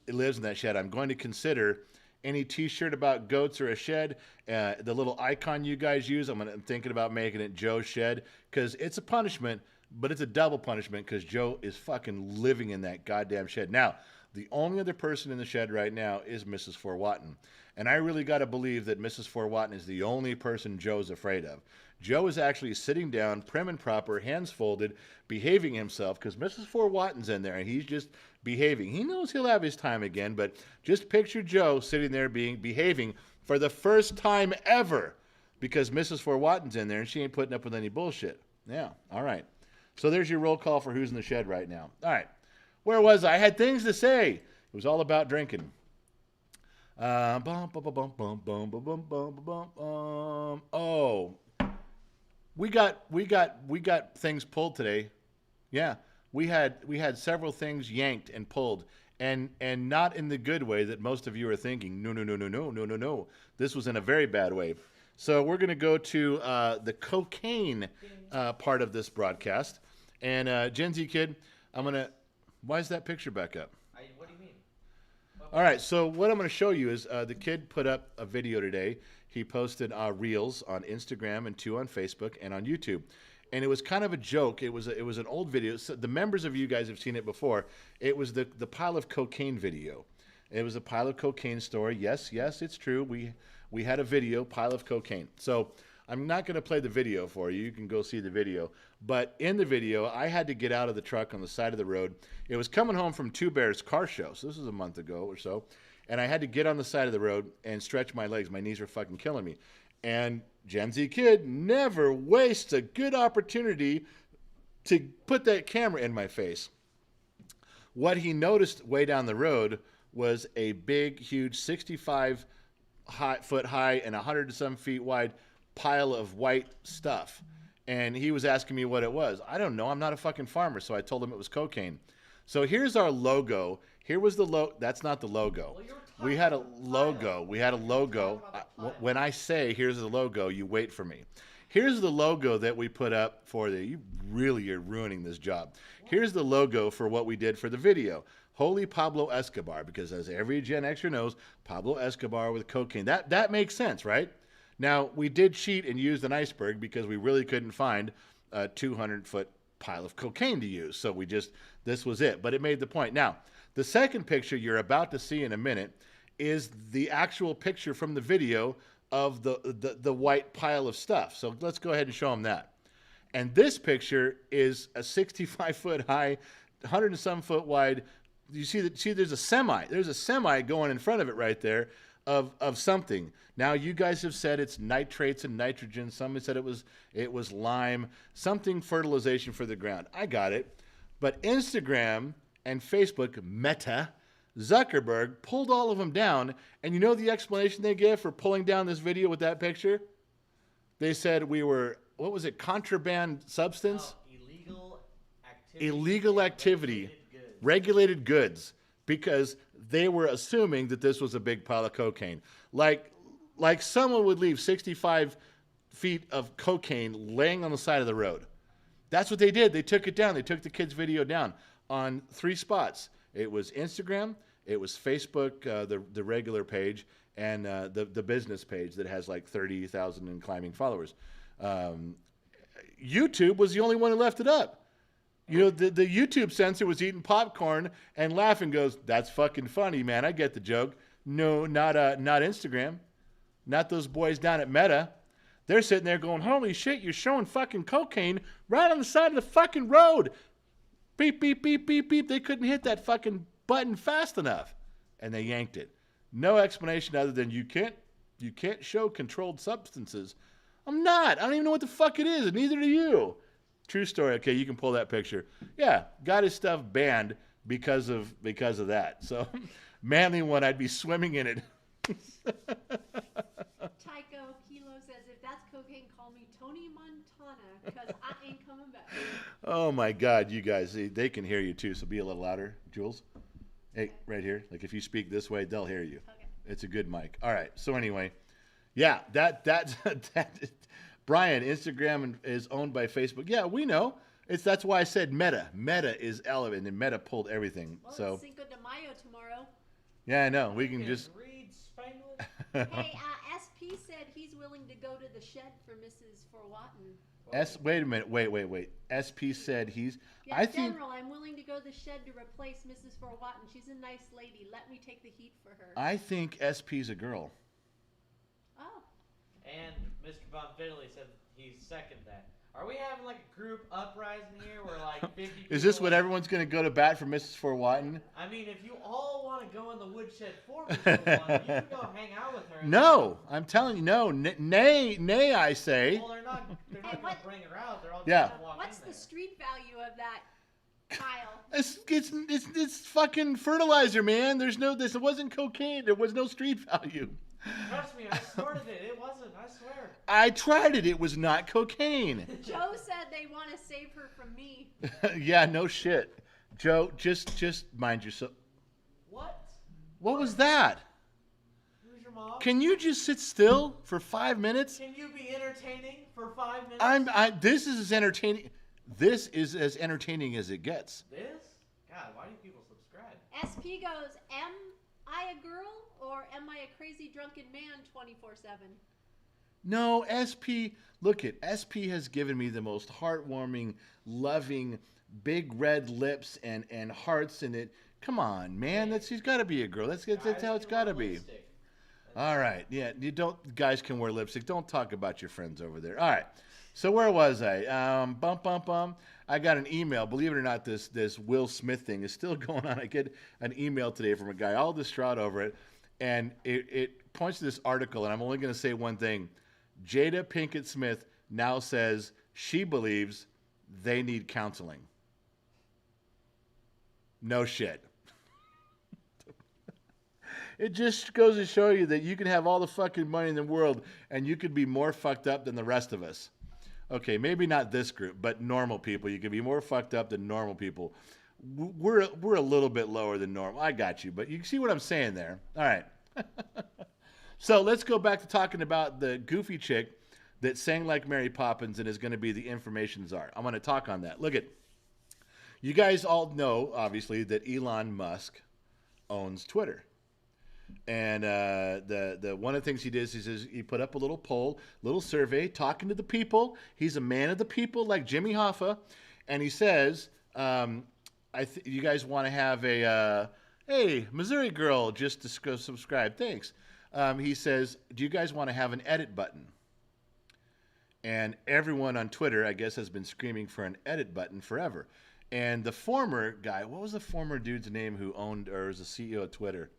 lives in that shed. I'm going to consider any T-shirt about goats or a shed, the little icon you guys use, I'm thinking about making it Joe's shed because it's a punishment, but it's a double punishment because Joe is fucking living in that goddamn shed. Now, the only other person in the shed right now is Mrs. Forwatton. And I really got to believe that Mrs. Forwatton is the only person Joe's afraid of. Joe is actually sitting down, prim and proper, hands folded, behaving himself, because Mrs. Forwatton's in there, and he's just behaving. He knows he'll have his time again, but just picture Joe sitting there behaving for the first time ever, because Mrs. Forwatton's in there, and she ain't putting up with any bullshit. Yeah, all right. So there's your roll call for who's in the shed right now. All right. Where was I? I had things to say. It was all about drinking. Oh, we got things pulled today. Yeah, we had several things yanked and pulled, and not in the good way that most of you are thinking. No. This was in a very bad way. So we're gonna go to the cocaine part of this broadcast, and Gen Z kid, why is that picture back up? What do you mean? All right, so what I'm going to show you is the kid put up a video today. He posted Reels on Instagram and 2 on Facebook and on YouTube. And it was kind of a joke. It was an old video. So the members of you guys have seen it before. It was the pile of cocaine video. It was a pile of cocaine story. Yes, it's true. We had a video, pile of cocaine. So I'm not going to play the video for you. You can go see the video. But in the video, I had to get out of the truck on the side of the road. It was coming home from Two Bears car show. So this was a month ago or so. And I had to get on the side of the road and stretch my legs. My knees were fucking killing me. And Gen Z kid never wastes a good opportunity to put that camera in my face. What he noticed way down the road was a big, huge 65-foot high and 100 some feet wide pile of white stuff. And he was asking me what it was. I don't know. I'm not a fucking farmer. So I told him it was cocaine. So here's our logo. Here was the logo. That's not the logo. We had a logo. When I say here's the logo, you wait for me. Here's the logo that we put up for the, you really are ruining this job. Here's the logo for what we did for the video. Holy Pablo Escobar, because as every Gen Xer knows, Pablo Escobar with cocaine. That makes sense, right? Now, we did cheat and used an iceberg because we really couldn't find a 200-foot pile of cocaine to use. So this was it. But it made the point. Now, the second picture you're about to see in a minute is the actual picture from the video of the white pile of stuff. So let's go ahead and show them that. And this picture is a 65-foot high, 100 and some foot wide. You see there's a semi. There's a semi going in front of it right there of something. Now you guys have said it's nitrates and nitrogen. Some have said it was lime, something fertilization for the ground. I got it. But Instagram and Facebook, Meta, Zuckerberg pulled all of them down. And you know the explanation they give for pulling down this video with that picture? They said we were, what was it, contraband substance? Illegal activity. Regulated goods. Because they were assuming that this was a big pile of cocaine. Like someone would leave 65 feet of cocaine laying on the side of the road. That's what they did. They took it down. They took the kid's video down on 3 spots. It was Instagram, it was Facebook, the regular page, and the business page that has like 30,000 and climbing followers. YouTube was the only one who left it up. You know, the YouTube censor was eating popcorn and laughing, goes, "That's fucking funny, man. I get the joke." No, not Instagram. Not those boys down at Meta. They're sitting there going, "Holy shit, you're showing fucking cocaine right on the side of the fucking road." Beep, beep, beep, beep, beep. They couldn't hit that fucking button fast enough. And they yanked it. No explanation other than you can't show controlled substances. I'm not. I don't even know what the fuck it is, and neither do you. True story. Okay, you can pull that picture. Yeah, got his stuff banned because of that. So, manly one, I'd be swimming in it. Tycho Kilo says, if that's cocaine, call me Tony Montana, because I ain't coming back. Oh my God, you guys, they can hear you too, so be a little louder, Jules. Hey, right here. Like if you speak this way, they'll hear you. Okay. It's a good mic. All right. So anyway, yeah, that Brian, Instagram is owned by Facebook. Yeah, we know. That's why I said Meta. Meta is elevated, and Meta pulled everything. Well, so it's Cinco de Mayo tomorrow. Yeah, I know. We can just read Spanglish. Hey, SP said he's willing to go to the shed for Mrs. Forwatten. Wait a minute. Wait. SP said he's. Yeah, I think. General, I'm willing to go to the shed to replace Mrs. Forwatten. She's a nice lady. Let me take the heat for her. I think SP's a girl. Oh. And Mr. Von Fiddley said he's second that. Are we having like a group uprising here where like 50 people... Is this what everyone's going to go to bat for Mrs. Forwatten? I mean, if you all want to go in the woodshed for Mrs. Forwatten, you can go hang out with her. No, I'm telling you, no. Nay, I say. Well, they're not going to bring her out. They're all Yeah. going to walk What's in the there. street value of that pile? It's fucking fertilizer, man. There wasn't cocaine. There was no street value. Trust me, I snorted it. It wasn't, I swear. I tried it. It was not cocaine. Joe said they want to save her from me. Yeah, no shit. Joe, just mind yourself. What? What was that? Who's your mom? Can you just sit still for 5 minutes? Can you be entertaining for 5 minutes? This is as entertaining. This is as entertaining as it gets. This? God, why do people subscribe? SP goes, am I a girl or am I a crazy drunken man 24/7? No, SP, look it. SP has given me the most heartwarming, loving, big red lips and hearts, and Come on, man. She's got to be a girl. That's how it's got to be. All right. Yeah, guys can wear lipstick. Don't talk about your friends over there. All right. So where was I? I got an email. Believe it or not, this Will Smith thing is still going on. I get an email today from a guy all distraught over it, and it points to this article, and I'm only going to say one thing. Jada Pinkett Smith now says she believes they need counseling. No shit. It just goes to show you that you can have all the fucking money in the world and you could be more fucked up than the rest of us. Okay, maybe not this group, but normal people. You can be more fucked up than normal people. We're a little bit lower than normal. I got you, but you see what I'm saying there. All right. So let's go back to talking about the goofy chick that sang like Mary Poppins and is going to be the information czar. I'm going to talk on that. Look at, you guys all know, obviously, that Elon Musk owns Twitter. And the one of the things he did is he put up a little poll, little survey, talking to the people. He's a man of the people, like Jimmy Hoffa, and he says, "You guys want to have a hey, Missouri girl, just to go subscribe, thanks." He says, "Do you guys want to have an edit button?" And everyone on Twitter, I guess, has been screaming for an edit button forever. And the former guy, what was the former dude's name who owned or was the CEO of Twitter?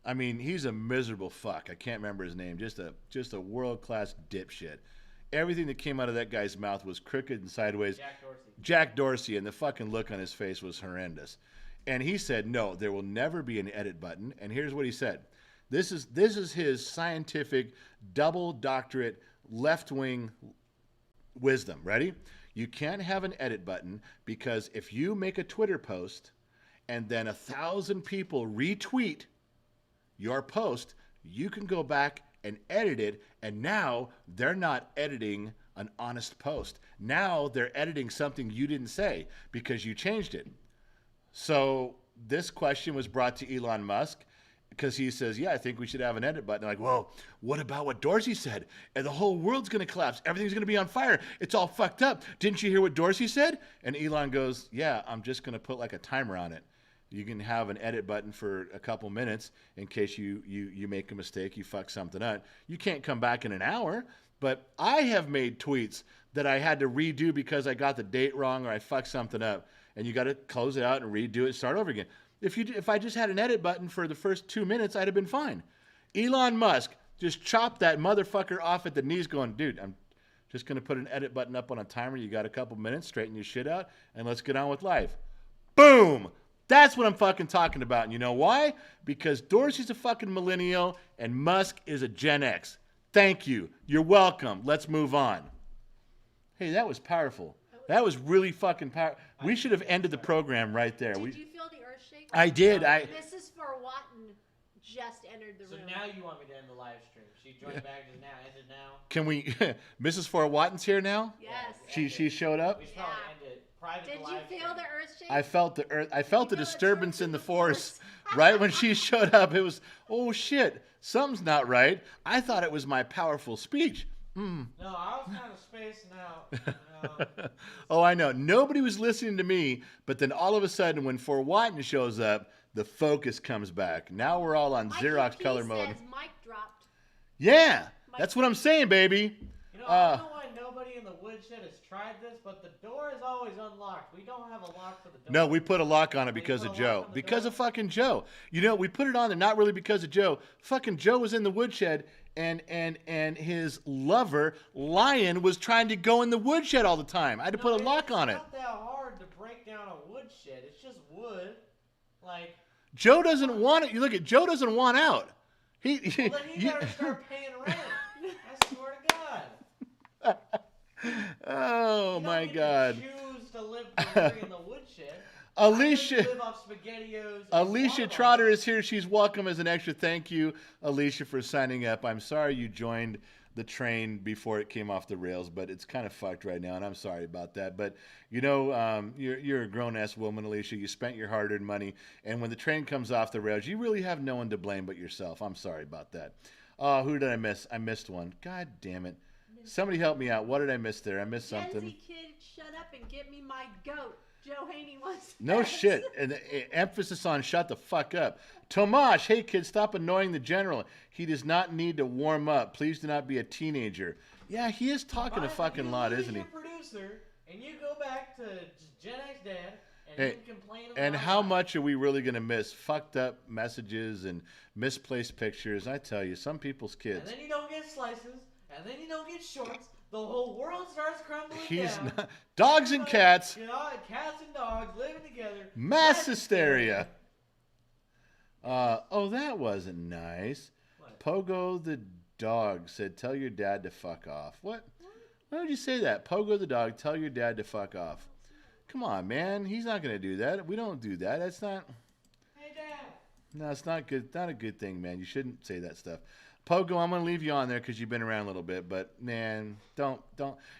I mean, he's a miserable fuck. I can't remember his name. Just a world-class dipshit. Everything that came out of that guy's mouth was crooked and sideways. Jack Dorsey, and the fucking look on his face was horrendous. And he said, no, there will never be an edit button. And here's what he said. This is his scientific, double doctorate, left-wing wisdom. Ready? You can't have an edit button because if you make a Twitter post and then 1,000 people retweet your post, you can go back and edit it, and now they're not editing an honest post. Now they're editing something you didn't say because you changed it. So this question was brought to Elon Musk because he says, yeah, I think we should have an edit button. They're like, well, what about what Dorsey said? And the whole world's going to collapse. Everything's going to be on fire. It's all fucked up. Didn't you hear what Dorsey said? And Elon goes, yeah, I'm just going to put like a timer on it. You can have an edit button for a couple minutes in case you make a mistake, you fuck something up. You can't come back in an hour, but I have made tweets that I had to redo because I got the date wrong or I fucked something up, and you got to close it out and redo it, start over again. If I just had an edit button for the first 2 minutes, I'd have been fine. Elon Musk just chopped that motherfucker off at the knees going, dude, I'm just going to put an edit button up on a timer. You got a couple minutes, straighten your shit out, and let's get on with life. Boom! That's what I'm fucking talking about. And you know why? Because Dorsey's a fucking millennial and Musk is a Gen X. Thank you. You're welcome. Let's move on. Hey, that was powerful. That was really fucking powerful. We should have ended the program right there. Did you feel the earth shake? I did. Mrs. Farwatton just entered the room. So now you want me to end the live stream. She joined back just now, ended now. Can we... Mrs. Farwatton's here now? Yes. She showed up? We should probably end it. Did you feel the earth shake? I felt the earth. I felt the disturbance in the force right when she showed up. It was, oh shit, something's not right. I thought it was my powerful speech. No, I was kind of spacing out. Oh, I know. Nobody was listening to me, but then all of a sudden, when Forwatton shows up, the focus comes back. Now we're all on Xerox color mode. Says mic dropped. Yeah, that's what I'm saying, baby. You know, I don't know why nobody in the woodshed has tried this, but the door is always unlocked. We don't have a lock for the door. No, we put a lock on it because of Joe. Because of fucking Joe. You know, we put it on there not really because of Joe. Fucking Joe was in the woodshed, and his lover, Lion, was trying to go in the woodshed all the time. I had to put a lock on it. It's not that hard to break down a woodshed. It's just wood. Like... Joe doesn't want it. You look at Joe doesn't want out. Well, then he better start paying rent. I swear to God. Oh my God. You choose to live in the woodshed. Alicia, live off SpaghettiOs. Alicia Trotter is here. She's welcome as an extra. Thank you, Alicia, for signing up. I'm sorry you joined the train before it came off the rails, but it's kind of fucked right now, and I'm sorry about that. But you know, you're a grown-ass woman, Alicia. You spent your hard-earned money, and when the train comes off the rails, you really have no one to blame but yourself. I'm sorry about that. Who did I miss? I missed one. God damn it. Somebody help me out. What did I miss there? I missed Gen something. Z kid, shut up and get me my goat. Joe Haney wants. No shit. And emphasis on shut the fuck up. Tomash, hey kid, stop annoying the general. He does not need to warm up. Please do not be a teenager. Yeah, he is talking a fucking lot, isn't he? You're producer, and you go back to Gen X dad, and Hey, you complain about and how much are we really going to miss? Fucked up messages and misplaced pictures. I tell you, some people's And kids. then you don't get slices, and then you don't get shorts. The whole world starts crumbling He's down. not. Dogs and cats. You know, cats and dogs living together. Mass hysteria. Oh, that wasn't nice. What? Pogo the dog said, tell your dad to fuck off. What? Why would you say that? Pogo the dog, tell your dad to fuck off. Come on, man. He's not going to do that. We don't do that. That's not... Hey, Dad. No, it's not good. Not a good thing, man. You shouldn't say that stuff. Pogo, I'm gonna leave you on there because you've been around a little bit, but man, don't.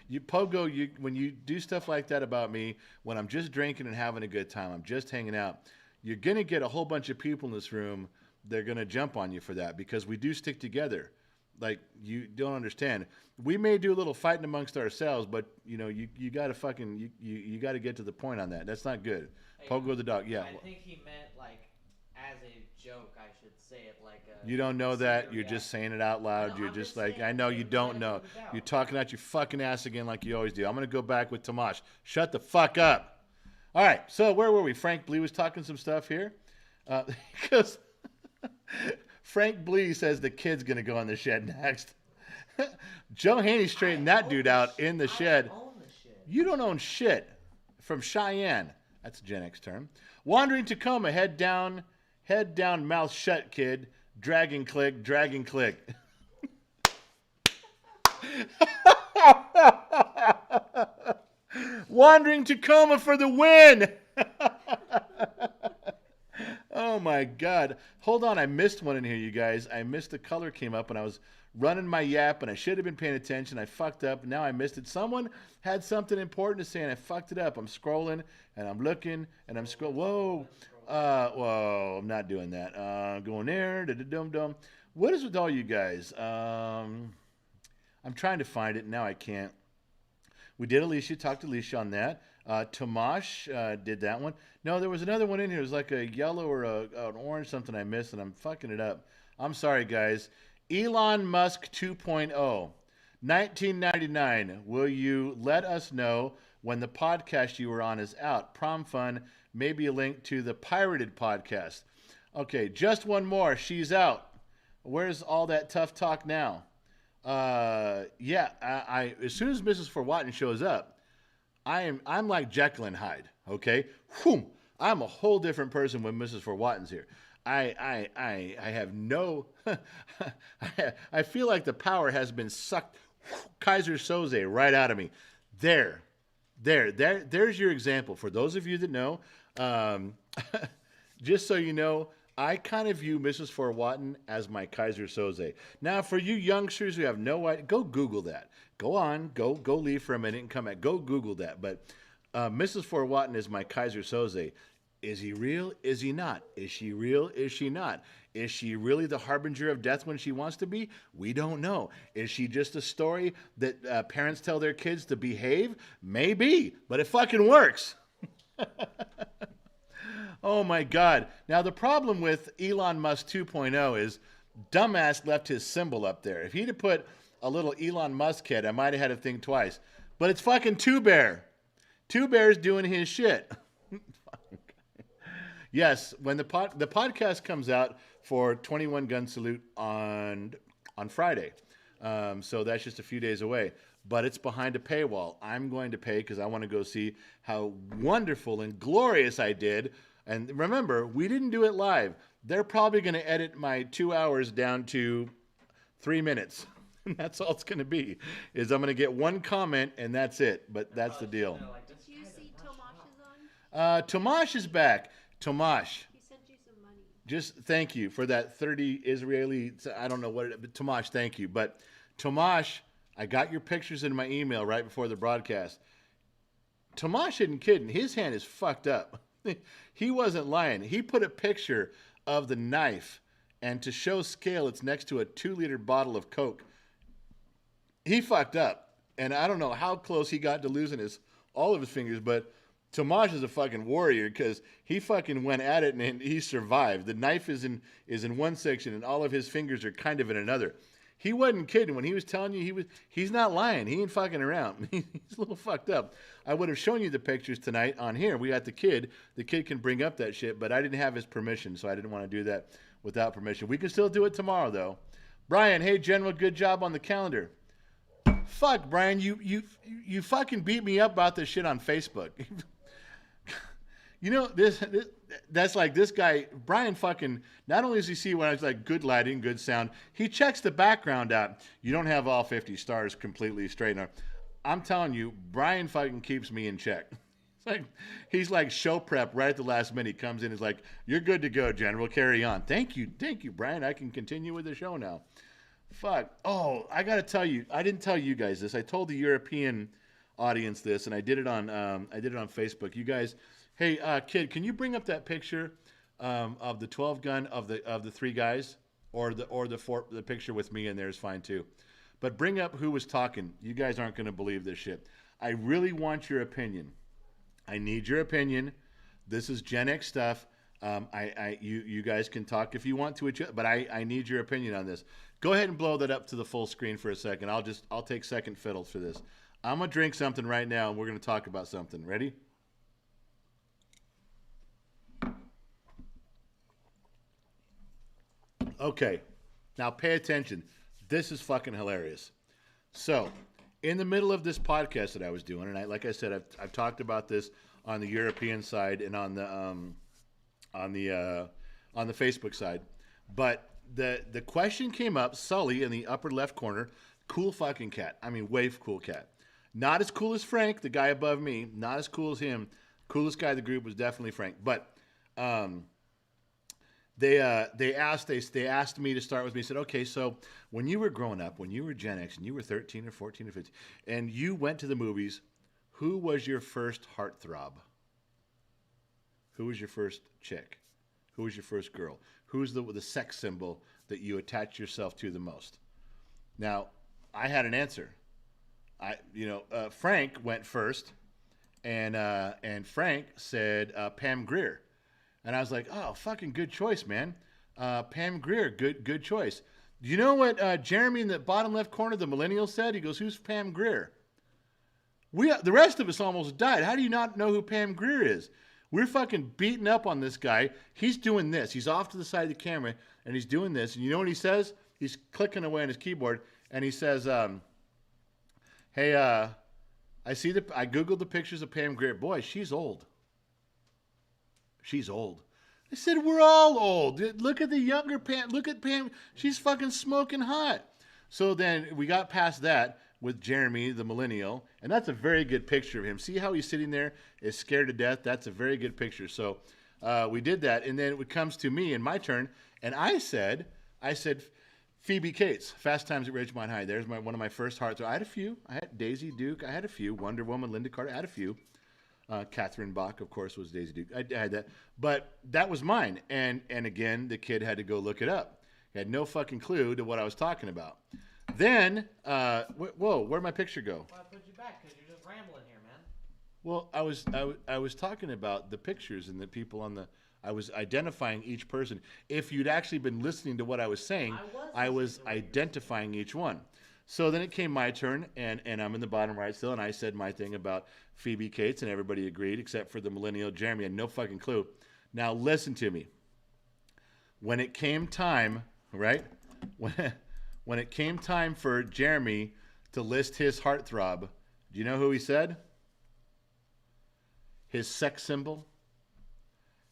You Pogo, when you do stuff like that about me, when I'm just drinking and having a good time, I'm just hanging out, you're gonna get a whole bunch of people in this room. They're gonna jump on you for that because we do stick together. Like you don't understand. We may do a little fighting amongst ourselves, but you know, you gotta fucking you gotta get to the point on that. That's not good. Hey, Pogo the dog, yeah. I think he meant like as a joke. I should say it like a. You don't know that. You're reaction. just saying it out loud. No, You're I'm just just like, saying I know it you to don't let know. it out. You're talking out your fucking ass again like you always do. I'm going to go back with Tomash. Shut the fuck up. All right. So where were we? Frank Blee was talking some stuff here. Because Frank Blee says the kid's going to go in the shed next. Joe Haney straightened that dude out in the shed. I own the shit. You don't own shit. From Cheyenne. That's a Gen X term. Wandering Tacoma, head down, mouth shut, kid. Dragon click, dragon click. Wandering Tacoma for the win. Oh my God. Hold on, I missed one in here, you guys. I missed the color came up and I was running my yap and I should have been paying attention. I fucked up. Now I missed it. Someone had something important to say and I fucked it up. I'm scrolling and I'm looking and I'm scrolling. Whoa. Whoa, I'm not doing that. Going there. Da-da-dum-dum. What is with all you guys? I'm trying to find it. Now I can't. We did Alicia. Talked to Alicia on that. Tomash did that one. No, there was another one in here. It was like a yellow or an orange something I missed, and I'm fucking it up. I'm sorry, guys. Elon Musk 2.0. 1999. Will you let us know when the podcast you were on is out? Prom fun. Maybe a link to the pirated podcast. Okay, just one more. She's out. Where's all that tough talk now? Yeah, I as soon as Mrs. Forwatton shows up, I'm like Jekyll and Hyde. Okay, whew, I'm a whole different person when Mrs. Forwatton's here. I have no. I feel like the power has been sucked, Kaiser Soze, right out of me. There's your example. For those of you that know, just so you know, I kind of view Mrs. Forwatton as my Kaiser Soze. Now, for you youngsters who have no idea, go Google that. Go on, go leave for a minute and come back. Go Google that. But Mrs. Forwatton is my Kaiser Soze. Is he real? Is he not? Is she real? Is she not? Is she really the harbinger of death when she wants to be? We don't know. Is she just a story that parents tell their kids to behave? Maybe, but it fucking works. Oh my God. Now the problem with Elon Musk 2.0 is dumbass left his symbol up there. If he'd have put a little Elon Musk head, I might have had to think twice. But it's fucking Two Bear. Two Bear's doing his shit. Yes, when the podcast comes out for 21 Gun Salute on Friday. So that's just a few days away. But it's behind a paywall. I'm going to pay because I want to go see how wonderful and glorious I did. And remember, we didn't do it live. They're probably going to edit my 2 hours down to 3 minutes. And that's all it's going to be, is I'm going to get one comment and that's it. But that's the deal. Did you see Tomash is on? Tomash is back. Tomash. He sent you some money. Just thank you for that 30 Israeli, I don't know what it is, but Tomash, thank you. But Tomash, I got your pictures in my email right before the broadcast. Tomash isn't kidding. His hand is fucked up. He wasn't lying. He put a picture of the knife, and to show scale, it's next to a 2-liter bottle of Coke. he fucked up, and I don't know how close he got to losing all of his fingers, but Tomasz is a fucking warrior because he fucking went at it and he survived. The knife is in one section and all of his fingers are kind of in another. He wasn't kidding when he was telling you he's not lying. He ain't fucking around. He's a little fucked up. I would have shown you the pictures tonight on here. We got the kid. The kid can bring up that shit, but I didn't have his permission, so I didn't want to do that without permission. We can still do it tomorrow though. Brian, hey General, good job on the calendar. Fuck, Brian, you fucking beat me up about this shit on Facebook. You know, that's like this guy, Brian fucking, not only does he see when I was like good lighting, good sound, he checks the background out. You don't have all 50 stars completely straight enough. I'm telling you, Brian fucking keeps me in check. He's like show prep right at the last minute. He comes in, he's like, you're good to go, General, carry on. Thank you, Brian. I can continue with the show now. Fuck. Oh, I got to tell you, I didn't tell you guys this. I told the European audience this, and I did it on Facebook. You guys, hey, kid, can you bring up that picture of the 12 gun of the three guys, or the picture with me in there is fine too, but bring up who was talking. You guys aren't going to believe this shit. I really want your opinion. I need your opinion. This is Gen X stuff. You guys can talk if you want to, but I need your opinion on this. Go ahead and blow that up to the full screen for a second. I'll take second fiddle for this. I'm gonna drink something right now, and we're gonna talk about something. Ready? Okay. Now pay attention. This is fucking hilarious. So, in the middle of this podcast that I was doing, and like I said, I've talked about this on the European side and on the Facebook side, but the question came up. Sully in the upper left corner, cool fucking cat. I mean, way cool cat. Not as cool as Frank, the guy above me. Not as cool as him. Coolest guy of the group was definitely Frank. But they asked me to start with me. Said, okay, so when you were growing up, when you were Gen X and you were 13 or 14 or 15, and you went to the movies, who was your first heartthrob? Who was your first chick? Who was your first girl? Who's the sex symbol that you attach yourself to the most? Now, I had an answer. Frank went first, and Frank said Pam Grier, and I was like, oh, fucking good choice, man. Pam Grier, good choice. Do you know what Jeremy in the bottom left corner, the millennial, said? He goes, who's Pam Grier? The rest of us almost died. How do you not know who Pam Grier is? We're fucking beating up on this guy. He's doing this. He's off to the side of the camera, and he's doing this. And you know what he says? He's clicking away on his keyboard, and he says, hey, I Googled the pictures of Pam Grier. Boy, she's old. She's old. I said, we're all old. Look at the younger Pam. Look at Pam. She's fucking smoking hot. So then we got past that with Jeremy, the millennial, and that's a very good picture of him. See how he's sitting there, is scared to death? That's a very good picture. So we did that, and then it comes to me and my turn, and I said, Phoebe Cates, Fast Times at Ridgemont High. There's one of my first hearts. I had a few. I had Daisy Duke. I had a few. Wonder Woman, Linda Carter. I had a few. Catherine Bach, of course, was Daisy Duke. I had that, but that was mine. And again, the kid had to go look it up. He had no fucking clue to what I was talking about. Then, whoa, where'd my picture go? Well, I put you back because you're just rambling here, man. Well, I was talking about the pictures and the people on the. I was identifying each person. If you'd actually been listening to what I was saying, I was identifying each one. So then it came my turn, and I'm in the bottom right still, and I said my thing about Phoebe Cates, and everybody agreed except for the millennial Jeremy had no fucking clue. Now listen to me. When it came time, right? When it came time for Jeremy to list his heartthrob, do you know who he said? His sex symbol,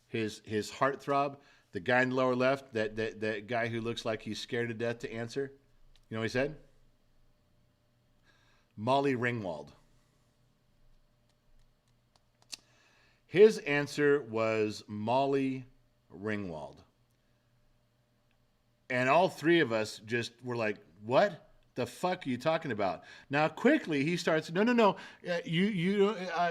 his heartthrob, the guy in the lower left, that guy who looks like he's scared to death to answer. You know what he said? Molly Ringwald. His answer was Molly Ringwald. And all three of us just were like, what the fuck are you talking about? Now, quickly, he starts, no.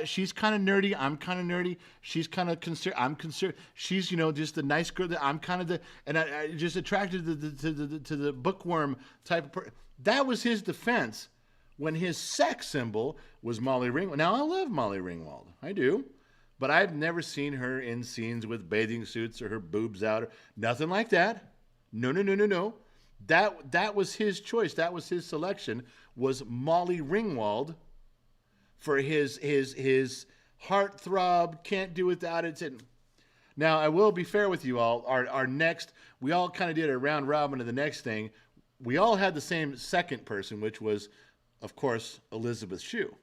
She's kind of nerdy. I'm kind of nerdy. She's kind of concerned. I'm concerned. She's, just the nice girl. I'm kind of and I just attracted to the bookworm type of person. That was his defense when his sex symbol was Molly Ringwald. Now, I love Molly Ringwald. I do. But I've never seen her in scenes with bathing suits or her boobs out. Nothing like that. No, no, no, no, no. That was his choice. That was his selection, was Molly Ringwald for his heartthrob, can't do without it. Now, I will be fair with you all. Our next, we all kind of did a round robin of the next thing. We all had the same second person, which was, of course, Elizabeth Shue.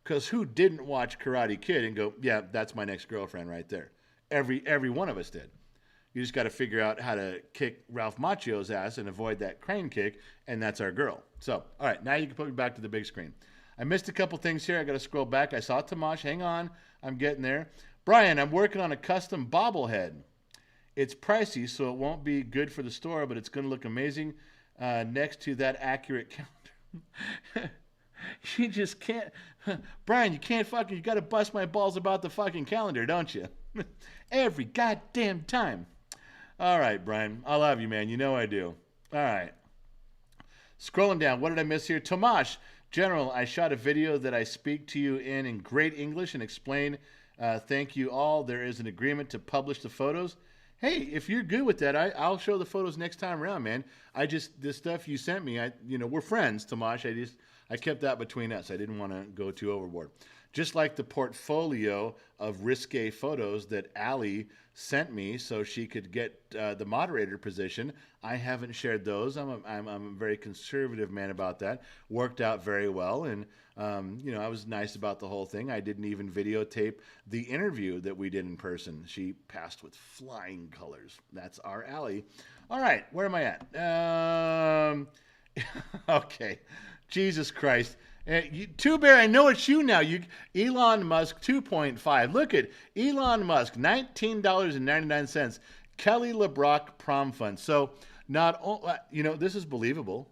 Because who didn't watch Karate Kid and go, yeah, that's my next girlfriend right there? Every one of us did. You just got to figure out how to kick Ralph Macchio's ass and avoid that crane kick, and that's our girl. So, all right, now you can put me back to the big screen. I missed a couple things here. I got to scroll back. I saw Tomash. Hang on. I'm getting there. Brian, I'm working on a custom bobblehead. It's pricey, so it won't be good for the store, but it's going to look amazing next to that accurate calendar. You just can't. Brian, you can't you got to bust my balls about the fucking calendar, don't you? Every goddamn time. All right, Brian. I love you, man. You know I do. All right. Scrolling down. What did I miss here? Tomash, General, I shot a video that I speak to you in great English and explain. Thank you all. There is an agreement to publish the photos. Hey, if you're good with that, I'll show the photos next time around, man. This stuff you sent me, we're friends, Tomash. I kept that between us. I didn't want to go too overboard. Just like the portfolio of risque photos that Allie sent me so she could get the moderator position, I haven't shared those. I'm a very conservative man about that. Worked out very well, and I was nice about the whole thing. I didn't even videotape the interview that we did in person. She passed with flying colors. That's our Allie. All right, where am I at? Okay. Jesus Christ. Two Bear, I know it's you now. Elon Musk 2.5. Look at Elon Musk, $19.99. Kelly LeBrock prom fund. So this is believable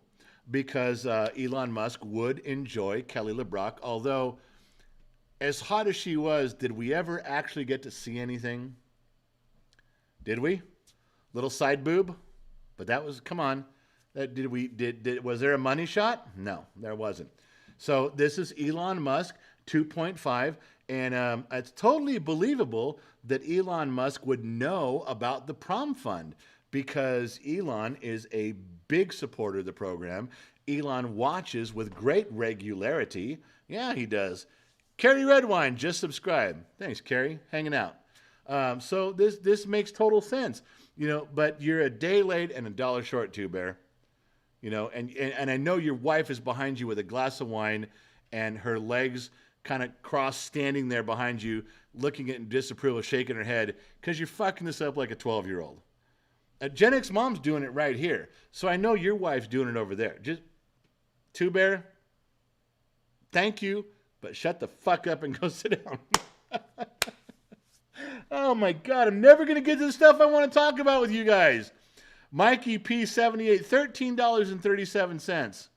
because Elon Musk would enjoy Kelly LeBrock. Although, as hot as she was, did we ever actually get to see anything? Did we? Little side boob? But that was, come on. Was there a money shot? No, there wasn't. So this is Elon Musk 2.5, and it's totally believable that Elon Musk would know about the prom fund because Elon is a big supporter of the program. Elon watches with great regularity. Yeah, he does. Carrie Redwine just subscribed. Thanks, Carrie, hanging out. So this makes total sense, but you're a day late and $1 short, Two Bear. And I know your wife is behind you with a glass of wine and her legs kind of crossed standing there behind you, looking at in disapproval, shaking her head because you're fucking this up like a 12-year-old. Gen X Mom's doing it right here. So I know your wife's doing it over there. Just, Two Bear, thank you, but shut the fuck up and go sit down. Oh, my God. I'm never going to get to the stuff I want to talk about with you guys. Mikey P78, $13.37.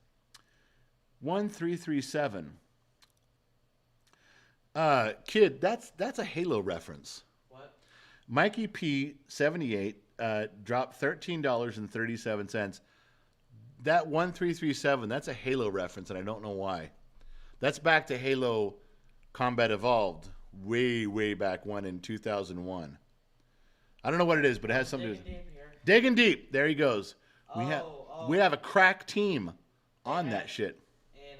1337. Kid, that's a Halo reference. What? Mikey P78 dropped $13.37. That 1337, that's a Halo reference, and I don't know why. That's back to Halo Combat Evolved, way, way back when in 2001. I don't know what it is, but it has something to do with Digging Deep. There he goes. We have a crack team on that shit. And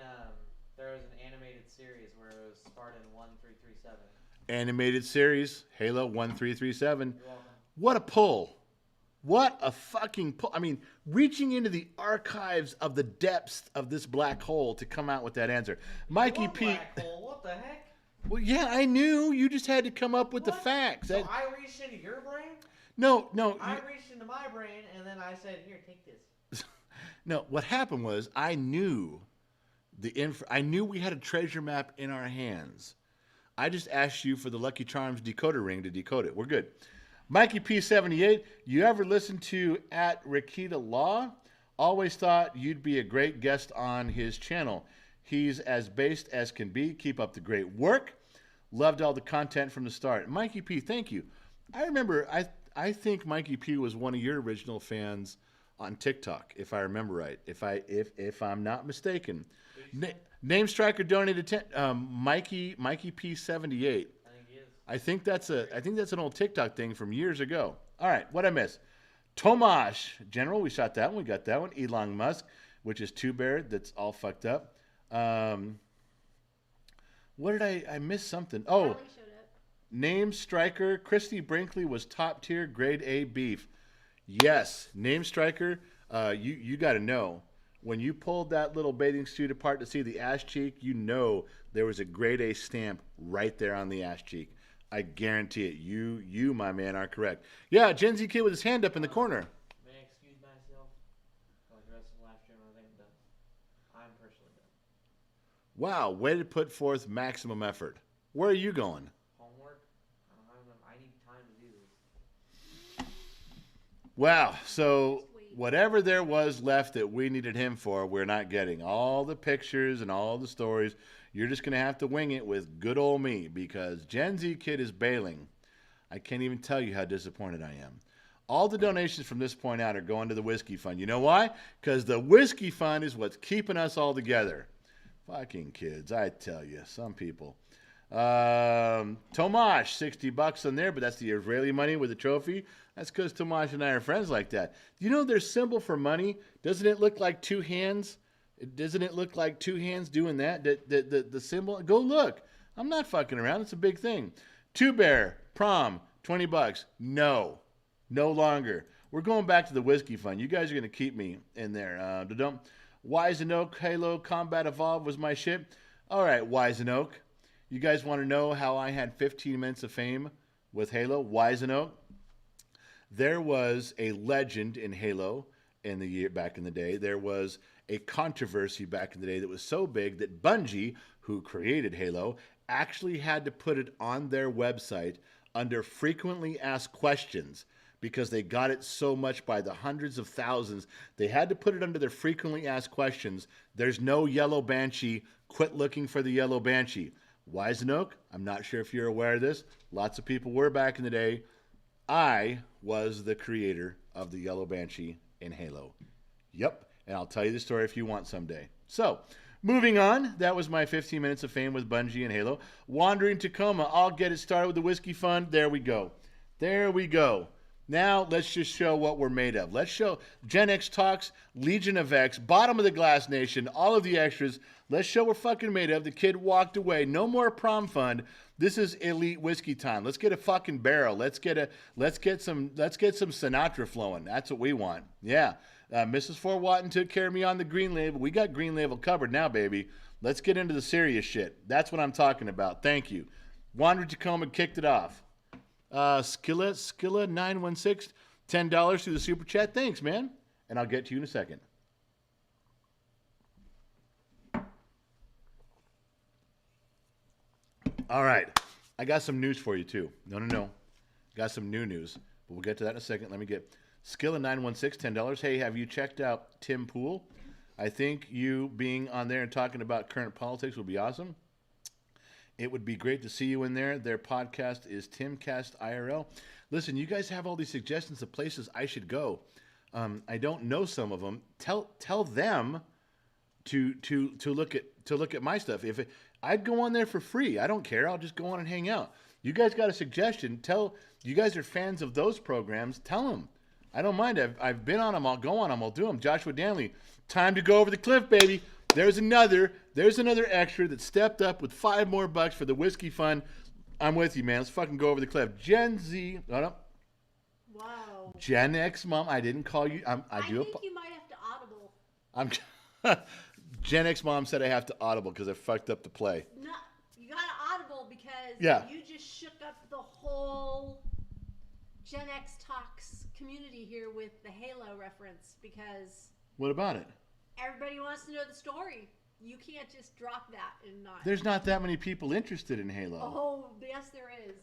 there was an animated series where it was Spartan 1337. Animated series, Halo 1337. You're welcome. What a pull. What a fucking pull. I mean, reaching into the archives of the depths of this black hole to come out with that answer. Mikey P. Black hole? What the heck? Well, yeah, I knew. You just had to come up with the facts. So I reached into your brain? No. I reached into my brain, and then I said, here, take this. No, what happened was I knew I knew we had a treasure map in our hands. I just asked you for the Lucky Charms decoder ring to decode it. We're good. Mikey P78, you ever listen to @Rakita Law? Always thought you'd be a great guest on his channel. He's as based as can be. Keep up the great work. Loved all the content from the start. Mikey P, thank you. I remember, I think Mikey P was one of your original fans on TikTok, if I remember right. If I'm not mistaken. Name Striker donated Mikey P78. I think he is. I think that's an old TikTok thing from years ago. All right, what I miss? Tomash General, we shot that one. We got that one. Elon Musk, which is Two Bear. That's all fucked up. What did I miss something? Oh, Harley showed up. Name Striker. Christy Brinkley was top tier, grade A beef. Yes, Name Striker. You got to know. When you pulled that little bathing suit apart to see the ass cheek, you know there was a grade A stamp right there on the ass cheek. I guarantee it. You, my man, are correct. Yeah, Gen Z kid with his hand up in the corner. May I excuse myself? Like the rest of the live stream, I think I'm done. I'm personally done. Wow, way to put forth maximum effort. Where are you going? Homework? I don't have enough. I need time to do this. Wow, so whatever there was left that we needed him for, we're not getting. All the pictures and all the stories. You're just going to have to wing it with good old me because Gen Z kid is bailing. I can't even tell you how disappointed I am. All the donations from this point out are going to the Whiskey Fund. You know why? Because the Whiskey Fund is what's keeping us all together. Fucking kids, I tell you, some people. Tomash, $60 on there, but that's the Israeli money with the trophy. That's because Tomash and I are friends like that. Do you know their symbol for money? Doesn't it look like two hands? Doesn't it look like two hands doing that? The symbol? Go look. I'm not fucking around. It's a big thing. Two Bear, prom, $20. No longer. We're going back to the Whiskey Fund. You guys are going to keep me in there. Wise and Oak, Halo Combat Evolved was my shit. All right, Wise and Oak. You guys want to know how I had 15 minutes of fame with Halo? Wise and Oak. There was a legend in Halo back in the day. There was a controversy back in the day that was so big that Bungie, who created Halo, actually had to put it on their website under frequently asked questions because they got it so much by the hundreds of thousands. They had to put it under their frequently asked questions. There's no yellow banshee. Quit looking for the yellow banshee. Wise and Oak, I'm not sure if you're aware of this. Lots of people were back in the day. I was the creator of the yellow banshee in Halo. Yep. And I'll tell you the story if you want someday. So, moving on. That was my 15 minutes of fame with Bungie and Halo. Wandering Tacoma. I'll get it started with the Whiskey Fund. There we go. Now, let's just show what we're made of. Let's show Gen X Talks, Legion of X, Bottom of the Glass Nation, all of the extras. Let's show we're fucking made of. The kid walked away. No more prom fund. This is elite whiskey time. Let's get a fucking barrel. Let's get some Sinatra flowing. That's what we want. Yeah. Mrs. Fort Watton took care of me on the green label. We got green label covered now, baby. Let's get into the serious shit. That's what I'm talking about. Thank you. Wandered Tacoma kicked it off. Skilla 916, $10 through the super chat. Thanks, man. And I'll get to you in a second. All right. I got some news for you, too. No. Got some new news. But we'll get to that in a second. Let me get Skilla 916, $10. Hey, have you checked out Tim Pool? I think you being on there and talking about current politics would be awesome. It would be great to see you in there. Their podcast is Timcast IRL. Listen, you guys have all these suggestions of places I should go. I don't know some of them. Tell them to look at my stuff. I'd go on there for free. I don't care. I'll just go on and hang out. You guys got a suggestion? You guys are fans of those programs. Tell them. I don't mind. I've been on them. I'll go on them. I'll do them. Joshua Danley, time to go over the cliff, baby. There's another extra that stepped up with $5 more for the Whiskey Fund. I'm with you, man. Let's fucking go over the cliff. Gen Z. No. Wow. Gen X mom. I didn't call you. I think you might have to audible. Gen X mom said I have to audible because I fucked up the play. No, you got to audible because you just shook up the whole Gen X Talks community here with the Halo reference because... What about it? Everybody wants to know the story. You can't just drop that and not... There's not that many people interested in Halo. Oh, yes there is.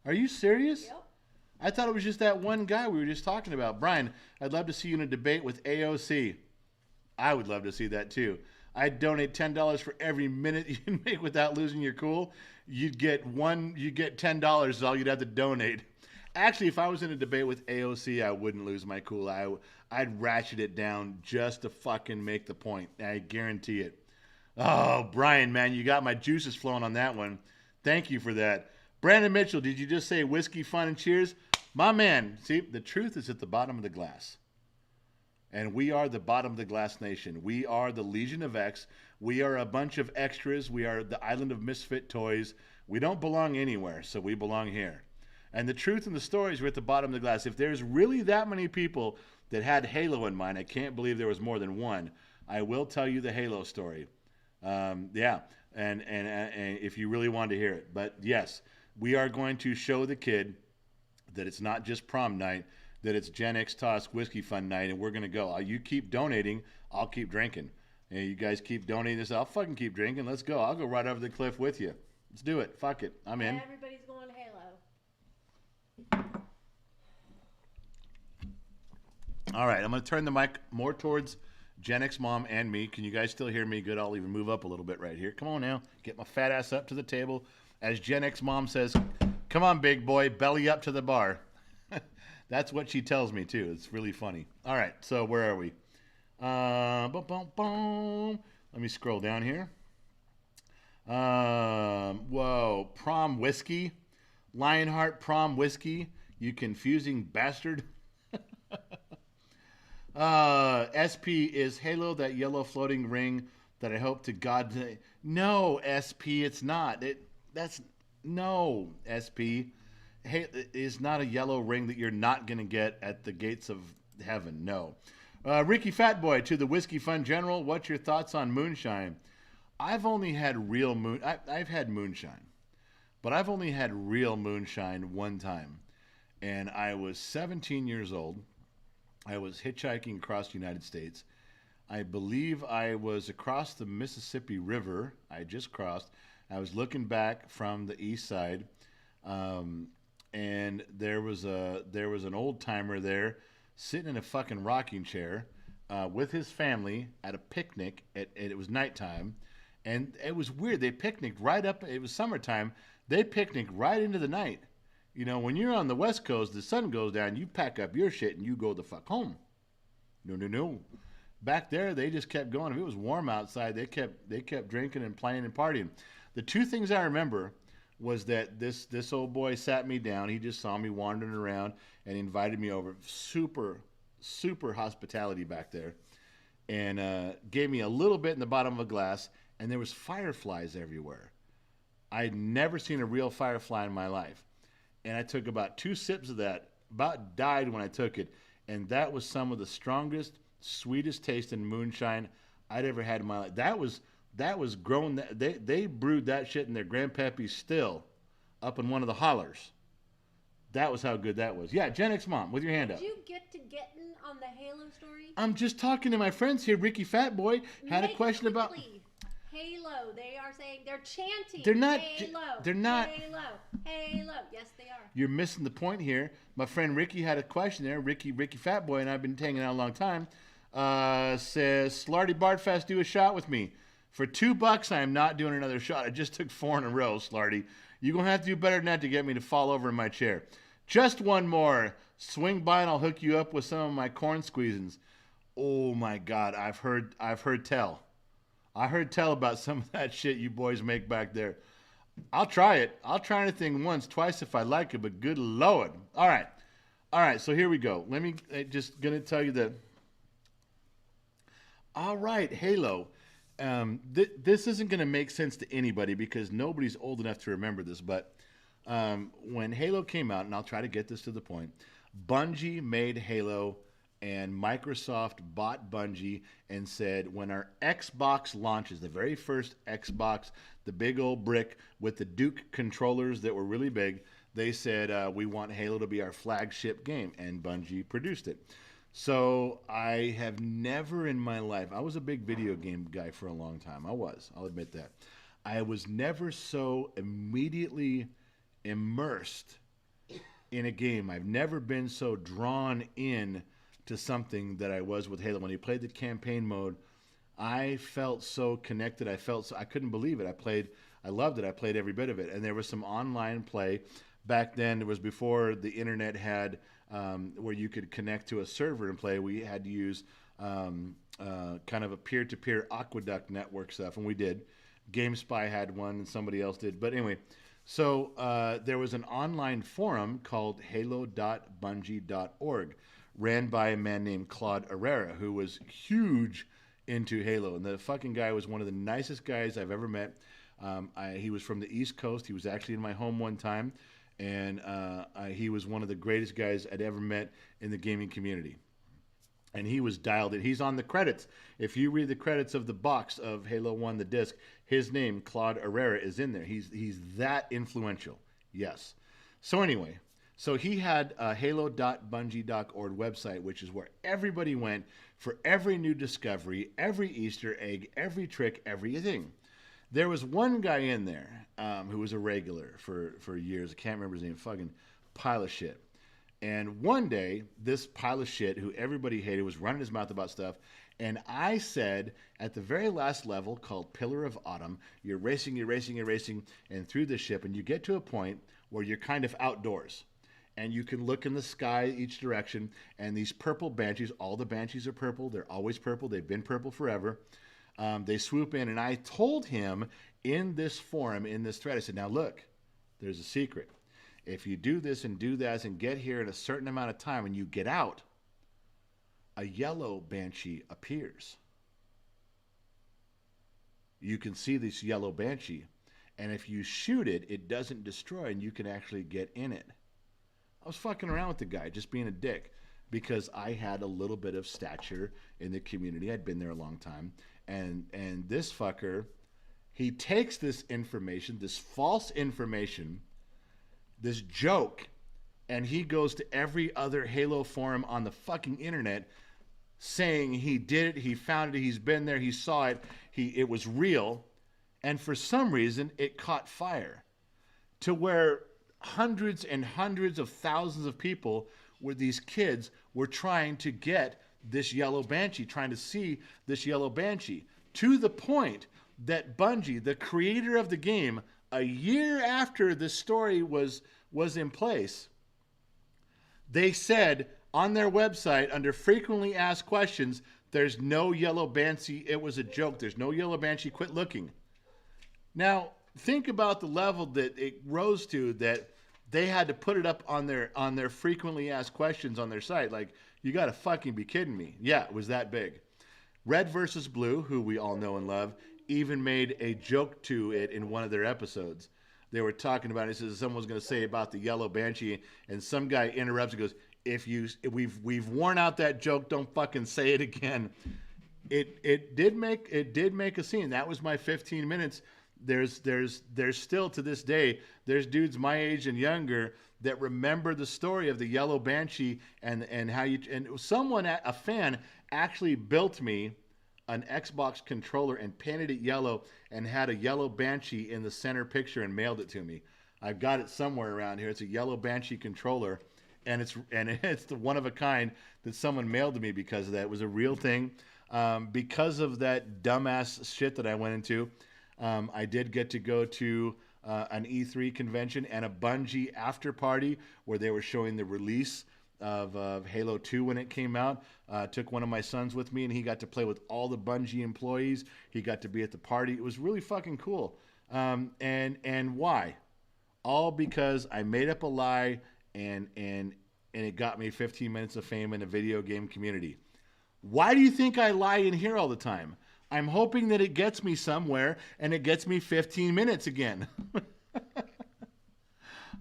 Are you serious? Yep. I thought it was just that one guy we were just talking about. Brian, I'd love to see you in a debate with AOC. I would love to see that too. I'd donate $10 for every minute you can make without losing your cool. You'd get $10 is all you'd have to donate. Actually, if I was in a debate with AOC, I wouldn't lose my cool. I'd ratchet it down just to fucking make the point. I guarantee it. Oh, Brian, man, you got my juices flowing on that one. Thank you for that. Brandon Mitchell, did you just say whiskey, fun, and cheers? My man, see, the truth is at the bottom of the glass. And we are the bottom of the glass nation. We are the Legion of X. We are a bunch of extras. We are the island of misfit toys. We don't belong anywhere, so we belong here. And the truth and the stories are at the bottom of the glass. If there's really that many people that had Halo in mind, I can't believe there was more than one. I will tell you the Halo story. Yeah, and if you really want to hear it. But yes, we are going to show the kid that it's not just prom night, that it's Gen X Toss Whiskey Fun night, and we're going to go. You keep donating, I'll keep drinking. And you guys keep donating this, I'll fucking keep drinking. Let's go. I'll go right over the cliff with you. Let's do it. Fuck it. I'm in. Everybody's going to Halo. All right, I'm going to turn the mic more towards Gen X Mom and me. Can you guys still hear me? Good. I'll even move up a little bit right here. Come on now. Get my fat ass up to the table. As Gen X Mom says, come on, big boy, belly up to the bar. That's what she tells me, too. It's really funny. All right, so where are we? Let me scroll down here. Whoa, prom whiskey. Lionheart prom whiskey. You confusing bastard. SP, is Halo that yellow floating ring that I hope to God... No, SP, it's not. No, SP. It is not a yellow ring that you're not going to get at the gates of heaven. No. Ricky Fatboy, to the Whiskey Fun General, what's your thoughts on moonshine? I've only had real I've had moonshine, but I've only had real moonshine one time. And I was 17 years old. I was hitchhiking across the United States. I believe I was across the Mississippi River. I just crossed. I was looking back from the east side. And there was an old timer there sitting in a fucking rocking chair with his family at a picnic. It was nighttime, and it was weird. They picnicked right up. It was summertime. They picnicked right into the night. You know, when you're on the West Coast, the sun goes down. You pack up your shit and you go the fuck home. No. Back there, they just kept going. If it was warm outside, they kept drinking and playing and partying. The two things I remember was that this old boy sat me down. He just saw me wandering around and invited me over. Super hospitality back there, and gave me a little bit in the bottom of a glass. And there was fireflies everywhere. I'd never seen a real firefly in my life, and I took about 2 sips of that. About died when I took it, and that was some of the strongest, sweetest tasting moonshine I'd ever had in my life. That was grown. They brewed that shit in their grandpappy still up in one of the hollers. That was how good that was. Yeah, Gen X Mom, with your hand up. Did you get to getting on the Halo story? I'm just talking to my friends here. Ricky Fatboy had a question about Halo. They are saying, they're chanting. They're not. Halo. They're not. Halo. Yes, they are. You're missing the point here. My friend Ricky had a question there. Ricky Fatboy, and I've been hanging out a long time. Says, Slarty Bartfest, do a shot with me. For $2, I am not doing another shot. I just took 4 in a row, Slarty. You're going to have to do better than that to get me to fall over in my chair. Just one more. Swing by and I'll hook you up with some of my corn squeezins. Oh, my God. I've heard tell. I heard tell about some of that shit you boys make back there. I'll try it. I'll try anything once, twice if I like it, but good Lord. All right, so here we go. Let me just going to tell you that. All right, Halo. This isn't going to make sense to anybody because nobody's old enough to remember this, but when Halo came out, and I'll try to get this to the point, Bungie made Halo, and Microsoft bought Bungie and said, when our Xbox launches, the very first Xbox, the big old brick with the Duke controllers that were really big, they said, we want Halo to be our flagship game, and Bungie produced it. So I have never in my life, I was a big video game guy for a long time. I'll admit that. I was never so immediately immersed in a game. I've never been so drawn in to something that I was with Halo. When you played the campaign mode, I felt so connected. I couldn't believe it. I loved it. I played every bit of it. And there was some online play. Back then, it was before the internet had where you could connect to a server and play. We had to use kind of a peer-to-peer aqueduct network stuff, and we did. GameSpy had one, and somebody else did. But anyway, so there was an online forum called halo.bungie.org, ran by a man named Claude Herrera, who was huge into Halo. And the fucking guy was one of the nicest guys I've ever met. He was from the East Coast. He was actually in my home one time. And he was one of the greatest guys I'd ever met in the gaming community. And he was dialed in. He's on the credits. If you read the credits of the box of Halo 1, the disc, his name, Claude Herrera, is in there. He's that influential. Yes. So anyway, so he had a halo.bungie.org website, which is where everybody went for every new discovery, every Easter egg, every trick, everything. There was one guy in there who was a regular for years. I can't remember his name. Fucking pile of shit. And one day, this pile of shit, who everybody hated, was running his mouth about stuff. And I said, at the very last level, called Pillar of Autumn, you're racing, and through the ship, and you get to a point where you're kind of outdoors. And you can look in the sky each direction, and these purple banshees, all the banshees are purple. They're always purple. They've been purple forever. They swoop in, and I told him in this forum, in this thread, I said, now look, there's a secret. If you do this and do that and get here in a certain amount of time and you get out, a yellow banshee appears. You can see this yellow banshee. And if you shoot it, it doesn't destroy and you can actually get in it. I was fucking around with the guy, just being a dick, because I had a little bit of stature in the community. I'd been there a long time. And this fucker, he takes this information, this false information, this joke, and he goes to every other Halo forum on the fucking internet saying he did it, he found it, he's been there, he saw it, it was real, and for some reason it caught fire to where hundreds and hundreds of thousands of people, where these kids were trying to get this yellow banshee, trying to see this yellow banshee, to the point that Bungie, the creator of the game, a year after the story was in place, they said on their website under frequently asked questions, there's no yellow banshee. It was a joke. There's no yellow banshee. Quit looking. Now, think about the level that it rose to, that they had to put it up on their frequently asked questions on their site. Like, you got to fucking be kidding me. Yeah, it was that big. Red versus Blue, who we all know and love, even made a joke to it in one of their episodes. They were talking about it. It says someone was going to say about the yellow banshee, and some guy interrupts and goes, "If we've worn out that joke, don't fucking say it again." It did make a scene. That was my 15 minutes. There's still to this day, there's dudes my age and younger that remember the story of the yellow banshee and how you, and someone, a fan, actually built me an Xbox controller and painted it yellow and had a yellow banshee in the center picture and mailed it to me. I've got it somewhere around here. It's a yellow banshee controller, and it's the one of a kind that someone mailed to me because of that. It was a real thing. Because of that dumbass shit that I went into, I did get to go to an E3 convention and a Bungie after party where they were showing the release of Halo 2 when it came out. Took one of my sons with me, and he got to play with all the Bungie employees. He got to be at the party. It was really fucking cool. And why? All because I made up a lie, and it got me 15 minutes of fame in a video game community. Why do you think I lie in here all the time? I'm hoping that it gets me somewhere, and it gets me 15 minutes again.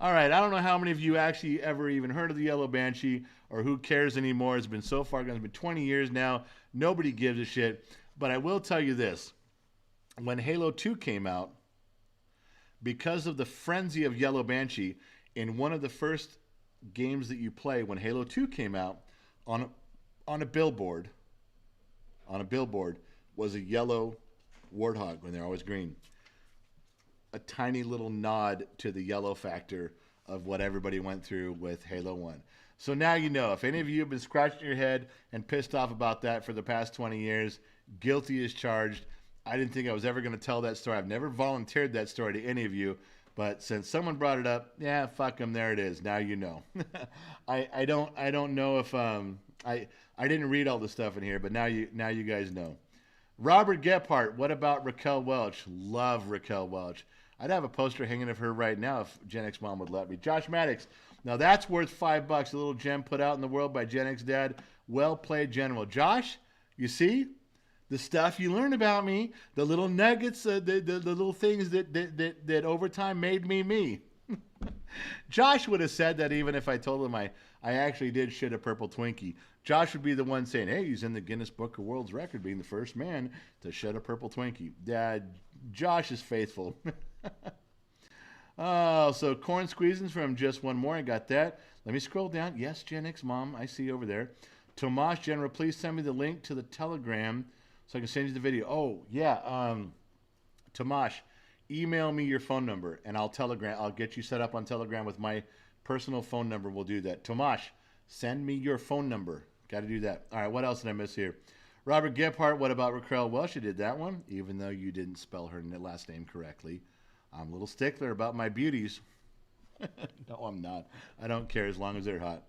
All right, I don't know how many of you actually ever even heard of the Yellow Banshee, or who cares anymore. It's been so far gone. It's been 20 years now. Nobody gives a shit. But I will tell you this. When Halo 2 came out, because of the frenzy of Yellow Banshee, in one of the first games that you play when Halo 2 came out, on a billboard was a yellow warthog when they're always green. A tiny little nod to the yellow factor of what everybody went through with Halo 1. So now you know. If any of you have been scratching your head and pissed off about that for the past 20 years, guilty as charged. I didn't think I was ever going to tell that story. I've never volunteered that story to any of you. But since someone brought it up, yeah, fuck them. There it is. Now you know. I don't know if I didn't read all the stuff in here, but now you guys know. Robert Gephardt, what about Raquel Welch? Love Raquel Welch. I'd have a poster hanging of her right now if Gen X Mom would let me. Josh Maddox, now that's worth $5. A little gem put out in the world by Gen X Dad. Well played, General. Josh, you see? The stuff you learn about me, the little nuggets, the little things that over time made me me. Josh would have said that even if I told him I actually did shit a purple Twinkie. Josh would be the one saying, hey, he's in the Guinness Book of World's Record being the first man to shit a purple Twinkie. Josh is faithful. Oh, so corn squeezins from Just One More. I got that. Let me scroll down. Yes, Gen X Mom. I see over there. Tomas General, please send me the link to the Telegram so I can send you the video. Oh, yeah. Tomas, email me your phone number and I'll get you set up on Telegram with my personal phone number. We'll do that. Tomas, send me your phone number. Got to do that. All right, what else did I miss here? Robert Gephardt, what about Raquel Welch? You did that one, even though you didn't spell her last name correctly. I'm a little stickler about my beauties. No, I'm not. I don't care as long as they're hot.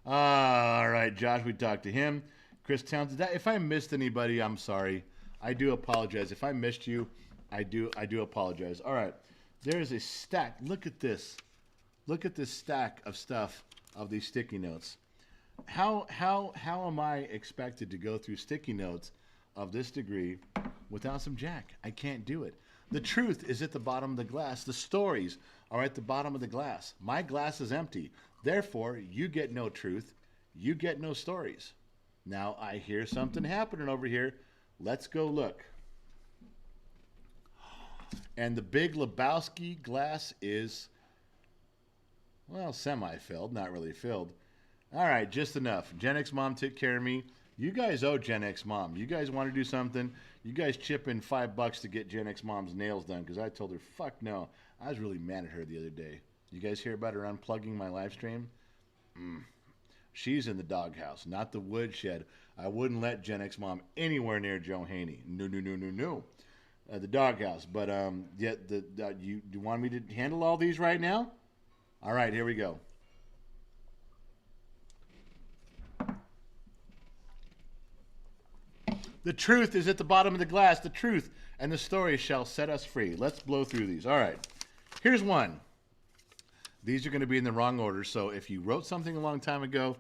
All right, Josh, we talked to him. Chris Townsend, if I missed anybody, I'm sorry. I do apologize. If I missed you, I do apologize. All right, there's a stack. Look at this. Look at this stack of stuff of these sticky notes. How am I expected to go through sticky notes of this degree without some Jack? I can't do it. The truth is at the bottom of the glass. The stories are at the bottom of the glass. My glass is empty. Therefore, you get no truth. You get no stories. Now, I hear something happening over here. Let's go look. And the Big Lebowski glass is, well, semi-filled, not really filled. All right, just enough. Gen X Mom took care of me. You guys owe Gen X Mom. You guys want to do something? You guys chip in $5 to get Gen X Mom's nails done because I told her, fuck no. I was really mad at her the other day. You guys hear about her unplugging my live stream? She's in the doghouse, not the woodshed. I wouldn't let Gen X Mom anywhere near Joe Haney. No. The doghouse. But you want me to handle all these right now? All right, here we go. The truth is at the bottom of the glass. The truth and the story shall set us free. Let's blow through these. All right. Here's one. These are going to be in the wrong order. So if you wrote something a long time ago,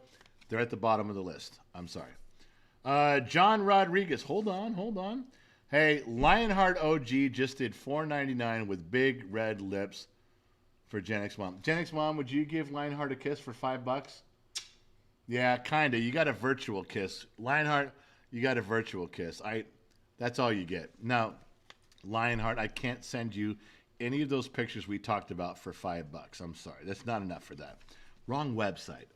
they're at the bottom of the list. I'm sorry. John Rodriguez. Hold on. Hey, Lionheart OG just did $4.99 with big red lips for Gen X Mom. Gen X Mom, would you give Lionheart a kiss for $5? Yeah, kind of. You got a virtual kiss. Lionheart, you got a virtual kiss. That's all you get. Now, Lionheart, I can't send you any of those pictures we talked about for $5. I'm sorry. That's not enough for that. Wrong website.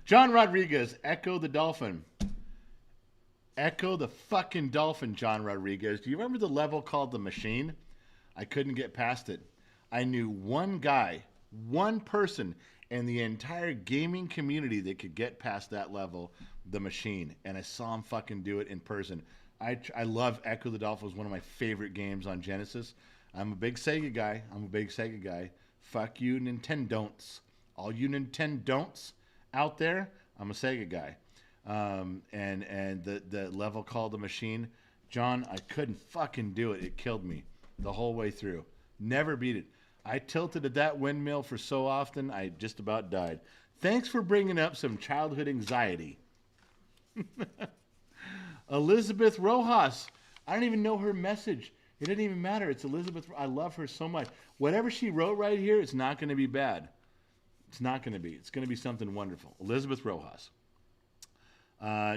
John Rodriguez, Echo the Dolphin. Echo the fucking dolphin, John Rodriguez. Do you remember the level called The Machine? I couldn't get past it. I knew one guy, one person in the entire gaming community that could get past that level, The Machine. And I saw him fucking do it in person. I love Echo the Dolphin. It was one of my favorite games on Genesis. I'm a big Sega guy. Fuck you, Nintendon'ts. All you Nintendon'ts out there, I'm a Sega guy. And the level called The Machine, John, I couldn't fucking do it. It killed me the whole way through. Never beat it. I tilted at that windmill for so often, I just about died. Thanks for bringing up some childhood anxiety. Elizabeth Rojas. I don't even know her message. It didn't even matter. It's Elizabeth. I love her so much. Whatever she wrote right here, it's not going to be bad. It's not going to be. It's going to be something wonderful. Elizabeth Rojas.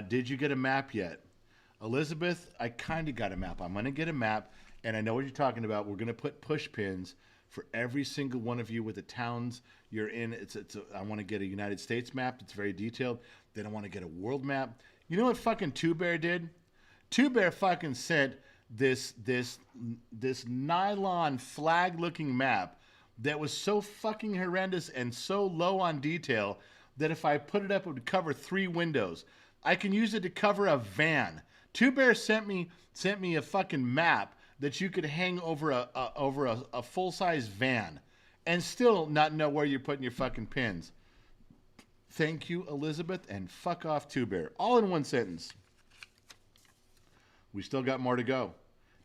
Did you get a map yet? Elizabeth, I kind of got a map. I'm going to get a map, and I know what you're talking about. We're going to put push pins for every single one of you with the towns you're in. I want to get a United States map. It's very detailed. Then I want to get a world map. You know what fucking Two Bear did? Two Bear fucking sent this nylon flag-looking map that was so fucking horrendous and so low on detail that if I put it up, it would cover 3 windows. I can use it to cover a van. Two Bear sent me a fucking map that you could hang over a full-size van and still not know where you're putting your fucking pins. Thank you, Elizabeth, and fuck off, Two Bear. All in one sentence. We still got more to go.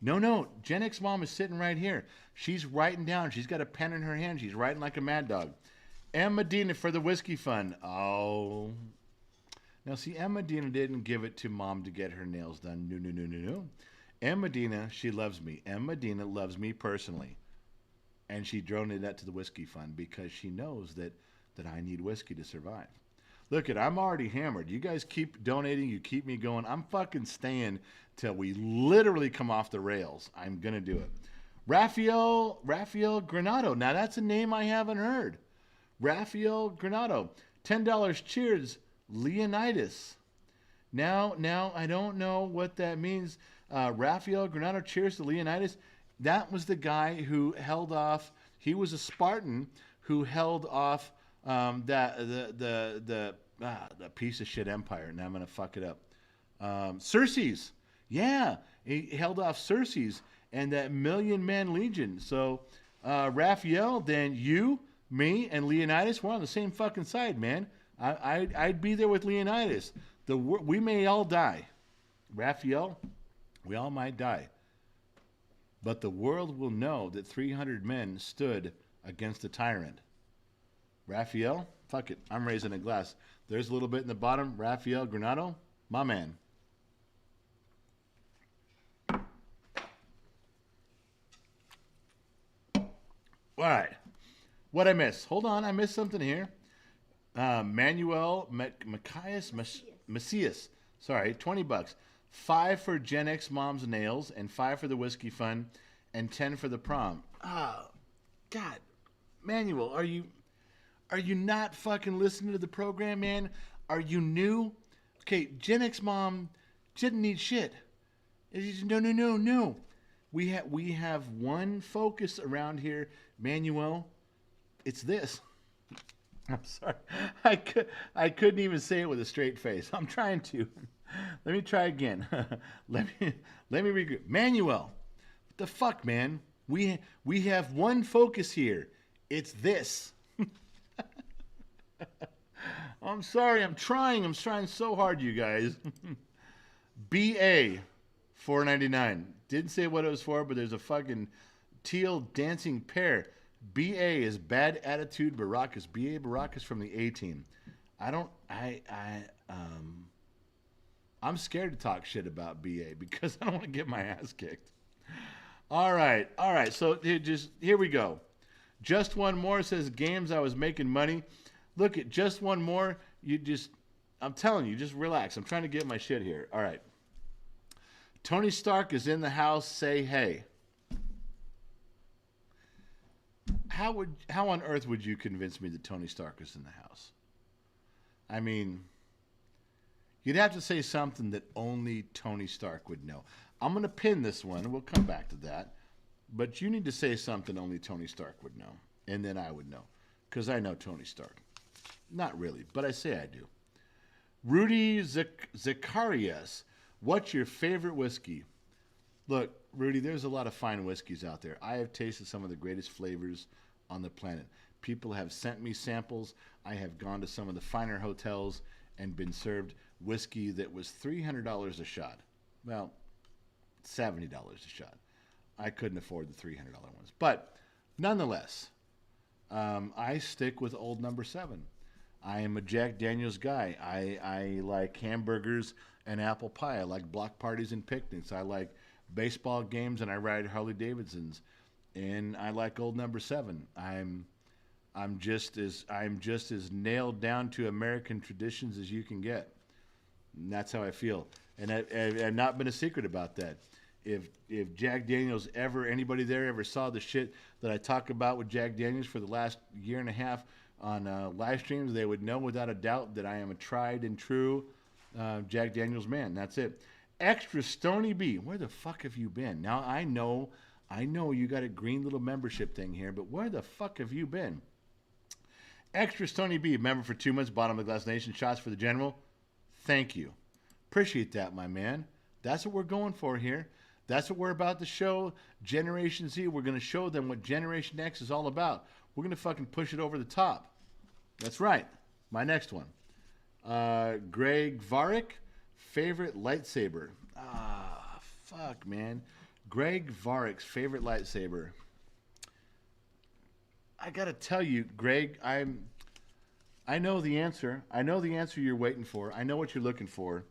No, Gen X mom is sitting right here. She's writing down. She's got a pen in her hand. She's writing like a mad dog. M. Medina for the whiskey fund. Oh. Now, see, M. Medina didn't give it to mom to get her nails done. No. M. Medina, she loves me. M. Medina loves me personally. And she donated that to the whiskey fund because she knows that I need whiskey to survive. Look, I'm already hammered. You guys keep donating. You keep me going. I'm fucking staying till we literally come off the rails. I'm going to do it. Rafael Granado. Now, that's a name I haven't heard. Rafael Granado. $10. Cheers. Leonidas. Now, I don't know what that means. Rafael Granado. Cheers to Leonidas. That was the guy who held off. He was a Spartan who held off the piece of shit empire. Now I'm gonna fuck it up. Xerxes, yeah, he held off Xerxes and that million-man legion. So Raphael, then you, me, and Leonidas, we're on the same fucking side, man. I'd be there with Leonidas. We may all die. Raphael, we all might die. But the world will know that 300 men stood against a tyrant. Raphael, fuck it. I'm raising a glass. There's a little bit in the bottom. Raphael Granado, my man. All right. What'd I miss? Hold on. I missed something here. Manuel Macias. Sorry, $20. 5 for Gen X Mom's nails, and 5 for the whiskey fund, and 10 for the prom. Oh, God. Manuel, are you not fucking listening to the program, man? Are you new? Okay, Gen X Mom didn't need shit. No. We have one focus around here, Manuel. It's this. I'm sorry. I couldn't even say it with a straight face. I'm trying to. Let me try again. let me regroup. Manuel, what the fuck, man? We have one focus here. It's this. I'm sorry. I'm trying so hard, you guys. BA, $4.99. Didn't say what it was for, but there's a fucking teal dancing pear. BA is bad attitude Baracus. BA Baracus from the A team. I'm scared to talk shit about BA because I don't want to get my ass kicked. All right. So here we go. Just one more says games. I was making money. Look at just one more. I'm telling you, just relax. I'm trying to get my shit here. All right. Tony Stark is in the house. Say hey. How on earth would you convince me that Tony Stark is in the house? I mean, you'd have to say something that only Tony Stark would know. I'm going to pin this one, and we'll come back to that. But you need to say something only Tony Stark would know, and then I would know, because I know Tony Stark. Not really, but I say I do. Rudy Zacharias, what's your favorite whiskey? Look, Rudy, there's a lot of fine whiskeys out there. I have tasted some of the greatest flavors on the planet. People have sent me samples. I have gone to some of the finer hotels and been served whiskey that was $300 a shot. Well, $70 a shot. I couldn't afford the $300 ones. But nonetheless, I stick with Old Number 7. I am a Jack Daniels guy. I like hamburgers and apple pie. I like block parties and picnics. I like baseball games, and I ride Harley Davidsons. And I like Old Number 7. I'm just as nailed down to American traditions as you can get. And that's how I feel. And I've not been a secret about that. If Jack Daniels anybody there ever saw the shit that I talk about with Jack Daniels for the last year and a half on live streams, they would know without a doubt that I am a tried and true Jack Daniels man. That's it. Extra Stony B, where the fuck have you been? Now I know you got a green little membership thing here, but where the fuck have you been? Extra Stony B, member for 2 months, bottom of the Glass Nation, shots for the general. Thank you. Appreciate that, my man. That's what we're going for here. That's what we're about to show Generation Z. We're going to show them what Generation X is all about. We're going to fucking push it over the top. That's right. My next one. Greg Varick, favorite lightsaber. Ah, fuck, man. Greg Varick's favorite lightsaber. I gotta tell you, Greg, I know the answer. I know the answer you're waiting for. I know what you're looking for.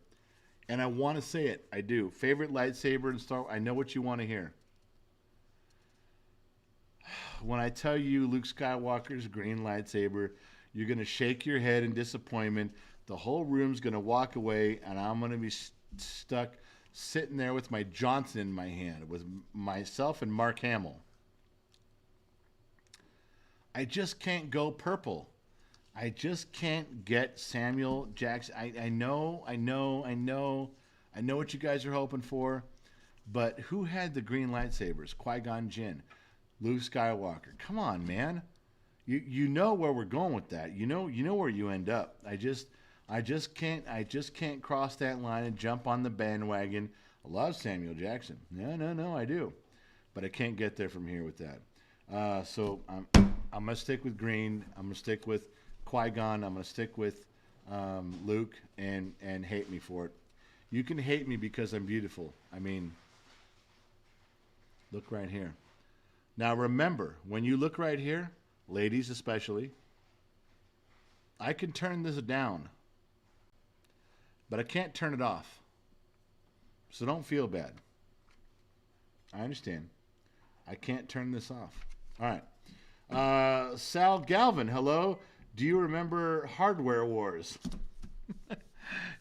And I want to say it. I do. Favorite lightsaber in Star Wars. I know what you want to hear. When I tell you Luke Skywalker's green lightsaber, you're going to shake your head in disappointment. The whole room's going to walk away, and I'm going to be stuck sitting there with my Johnson in my hand, with myself and Mark Hamill. I just can't go purple. I just can't get Samuel Jackson. I know what you guys are hoping for, but who had the green lightsabers? Qui-Gon Jinn, Luke Skywalker. Come on, man. You know where we're going with that. You know where you end up. I just can't cross that line and jump on the bandwagon. I love Samuel Jackson. No, I do, but I can't get there from here with that. So I'm gonna stick with green. I'm gonna stick with Qui-Gon. I'm gonna stick with Luke and hate me for it. You can hate me because I'm beautiful. I mean, look right here. Now remember, when you look right here, ladies especially, I can turn this down, but I can't turn it off. So don't feel bad. I understand. I can't turn this off. All right. Sal Galvin, hello. Do you remember Hardware Wars?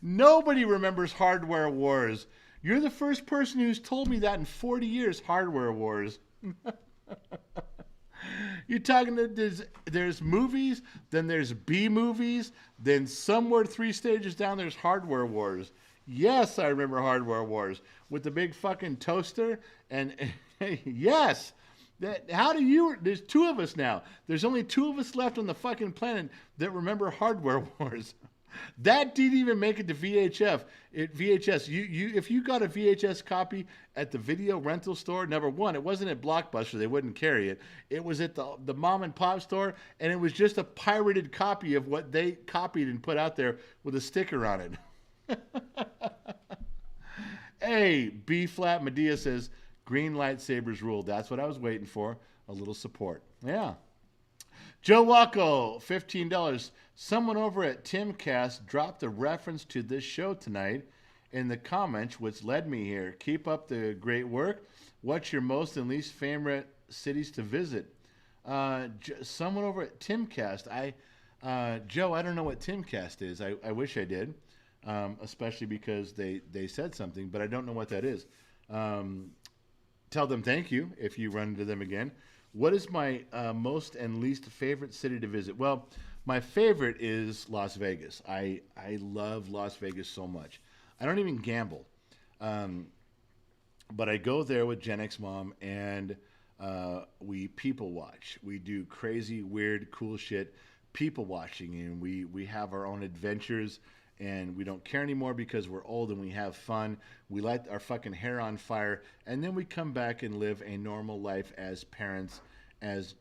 Nobody remembers Hardware Wars. You're the first person who's told me that in 40 years, Hardware Wars. You're talking that there's movies, then there's B movies, then somewhere 3 stages down there's Hardware Wars. Yes, I remember Hardware Wars with the big fucking toaster and yes. How do you? There's 2 of us now. There's only 2 of us left on the fucking planet that remember Hardware Wars. That didn't even make it to VHS. If you got a VHS copy at the video rental store, number one, it wasn't at Blockbuster. They wouldn't carry it. It was at the mom and pop store, and it was just a pirated copy of what they copied and put out there with a sticker on it. Hey, B Flat Medea says, green lightsabers rule. That's what I was waiting for. A little support. Yeah. Joe Wacko, $15. Someone over at Timcast dropped a reference to this show tonight in the comments, which led me here. Keep up the great work. What's your most and least favorite cities to visit? Someone over at Timcast. Joe, I don't know what Timcast is. I wish I did, especially because they said something, but I don't know what that is. Tell them thank you if you run into them again. What is my most and least favorite city to visit? Well, my favorite is Las Vegas. I love Las Vegas so much. I don't even gamble. But I go there with Gen X Mom, and we people watch. We do crazy, weird, cool shit, people watching, and we have our own adventures, and we don't care anymore because we're old and we have fun. We light our fucking hair on fire, and then we come back and live a normal life as parents, as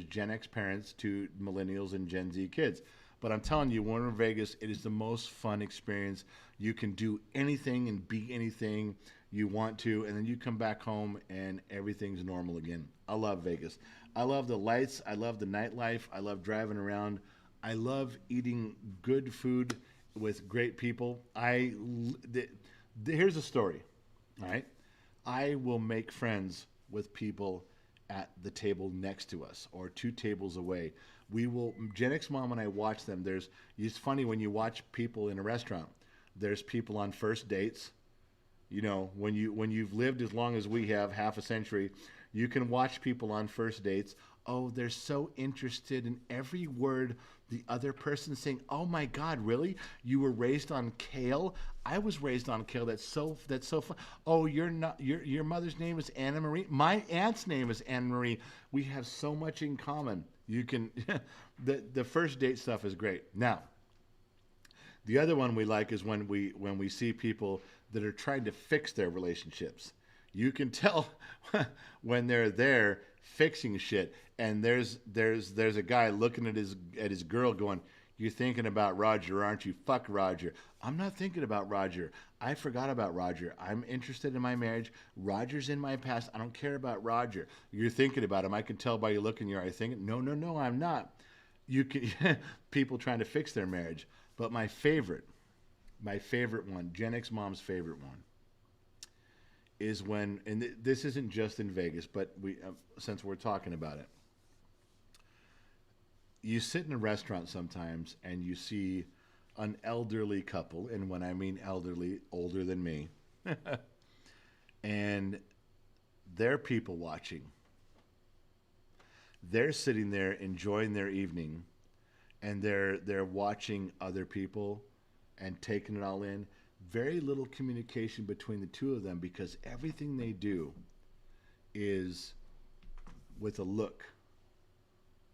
Gen X parents to millennials and Gen Z kids. But I'm telling you, when we're in Vegas, it is the most fun experience. You can do anything and be anything you want to, and then you come back home and everything's normal again. I love Vegas. I love the lights. I love the nightlife. I love driving around. I love eating good food with great people. Here's a story, all right? I will make friends with people at the table next to us or 2 tables away. Gen X Mom and I watch them. It's funny when you watch people in a restaurant. There's people on first dates. You know, when you've lived as long as we have, half a century, you can watch people on first dates. Oh, they're so interested in every word the other person's saying. Oh my God, really? You were raised on kale? I was raised on kale. That's so fun. Oh, you're not. Your mother's name is Anna Marie. My aunt's name is Anna Marie. We have so much in common. You can. The first date stuff is great. Now, the other one we like is when we see people that are trying to fix their relationships. You can tell when they're there fixing shit, and there's a guy looking at his girl going, You're thinking about Roger, aren't you? Fuck Roger. I'm not thinking about Roger. I forgot about Roger. I'm interested in my marriage. Roger's in my past. I don't care about Roger. You're thinking about him. I can tell by you look in your eye thinking, no, I'm not. You can people trying to fix their marriage. But my favorite one, Gen X mom's favorite one, is when, and this isn't just in Vegas, but since we're talking about it, you sit in a restaurant sometimes and you see an elderly couple, and when I mean elderly, older than me, and they're people watching. They're sitting there enjoying their evening, and they're watching other people and taking it all in. Very little communication between the two of them because everything they do is with a look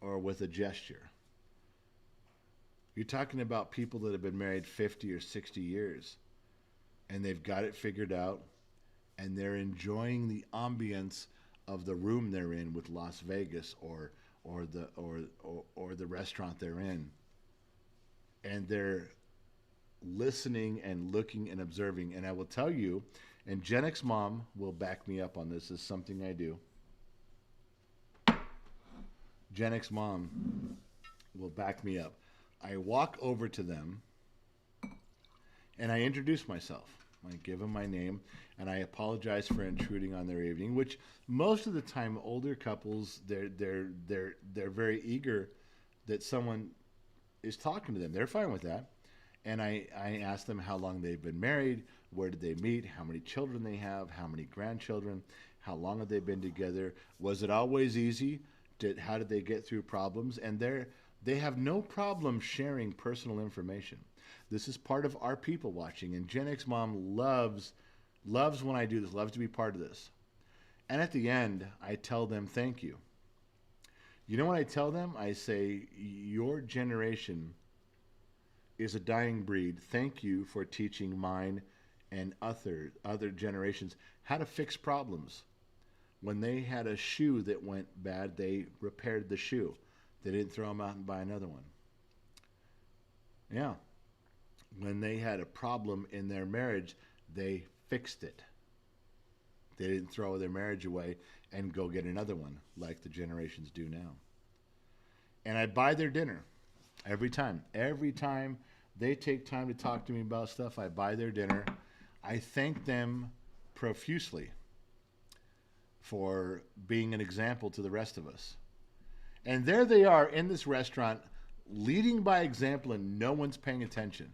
or with a gesture. You're talking about people that have been married 50 or 60 years and they've got it figured out and they're enjoying the ambience of the room they're in with Las Vegas or the restaurant they're in. And they're listening and looking and observing. And I will tell you, and Gen X Mom will back me up on this, is something I do. Gen X Mom will back me up. I walk over to them and I introduce myself. I give them my name and I apologize for intruding on their evening, which most of the time older couples, they're very eager that someone is talking to them. They're fine with that. And I ask them how long they've been married, where did they meet, how many children they have, how many grandchildren, how long have they been together, was it always easy, how did they get through problems, and they have no problem sharing personal information. This is part of our people watching, and Gen X Mom loves when I do this, loves to be part of this. And at the end, I tell them thank you. You know what I tell them? I say, your generation is a dying breed. Thank you for teaching mine and other generations how to fix problems. When they had a shoe that went bad, they repaired the shoe. They didn't throw them out and buy another one. Yeah. When they had a problem in their marriage, they fixed it. They didn't throw their marriage away and go get another one like the generations do now. And I buy their dinner every time. Every time they take time to talk to me about stuff, I buy their dinner. I thank them profusely for being an example to the rest of us. And there they are in this restaurant, leading by example, and no one's paying attention.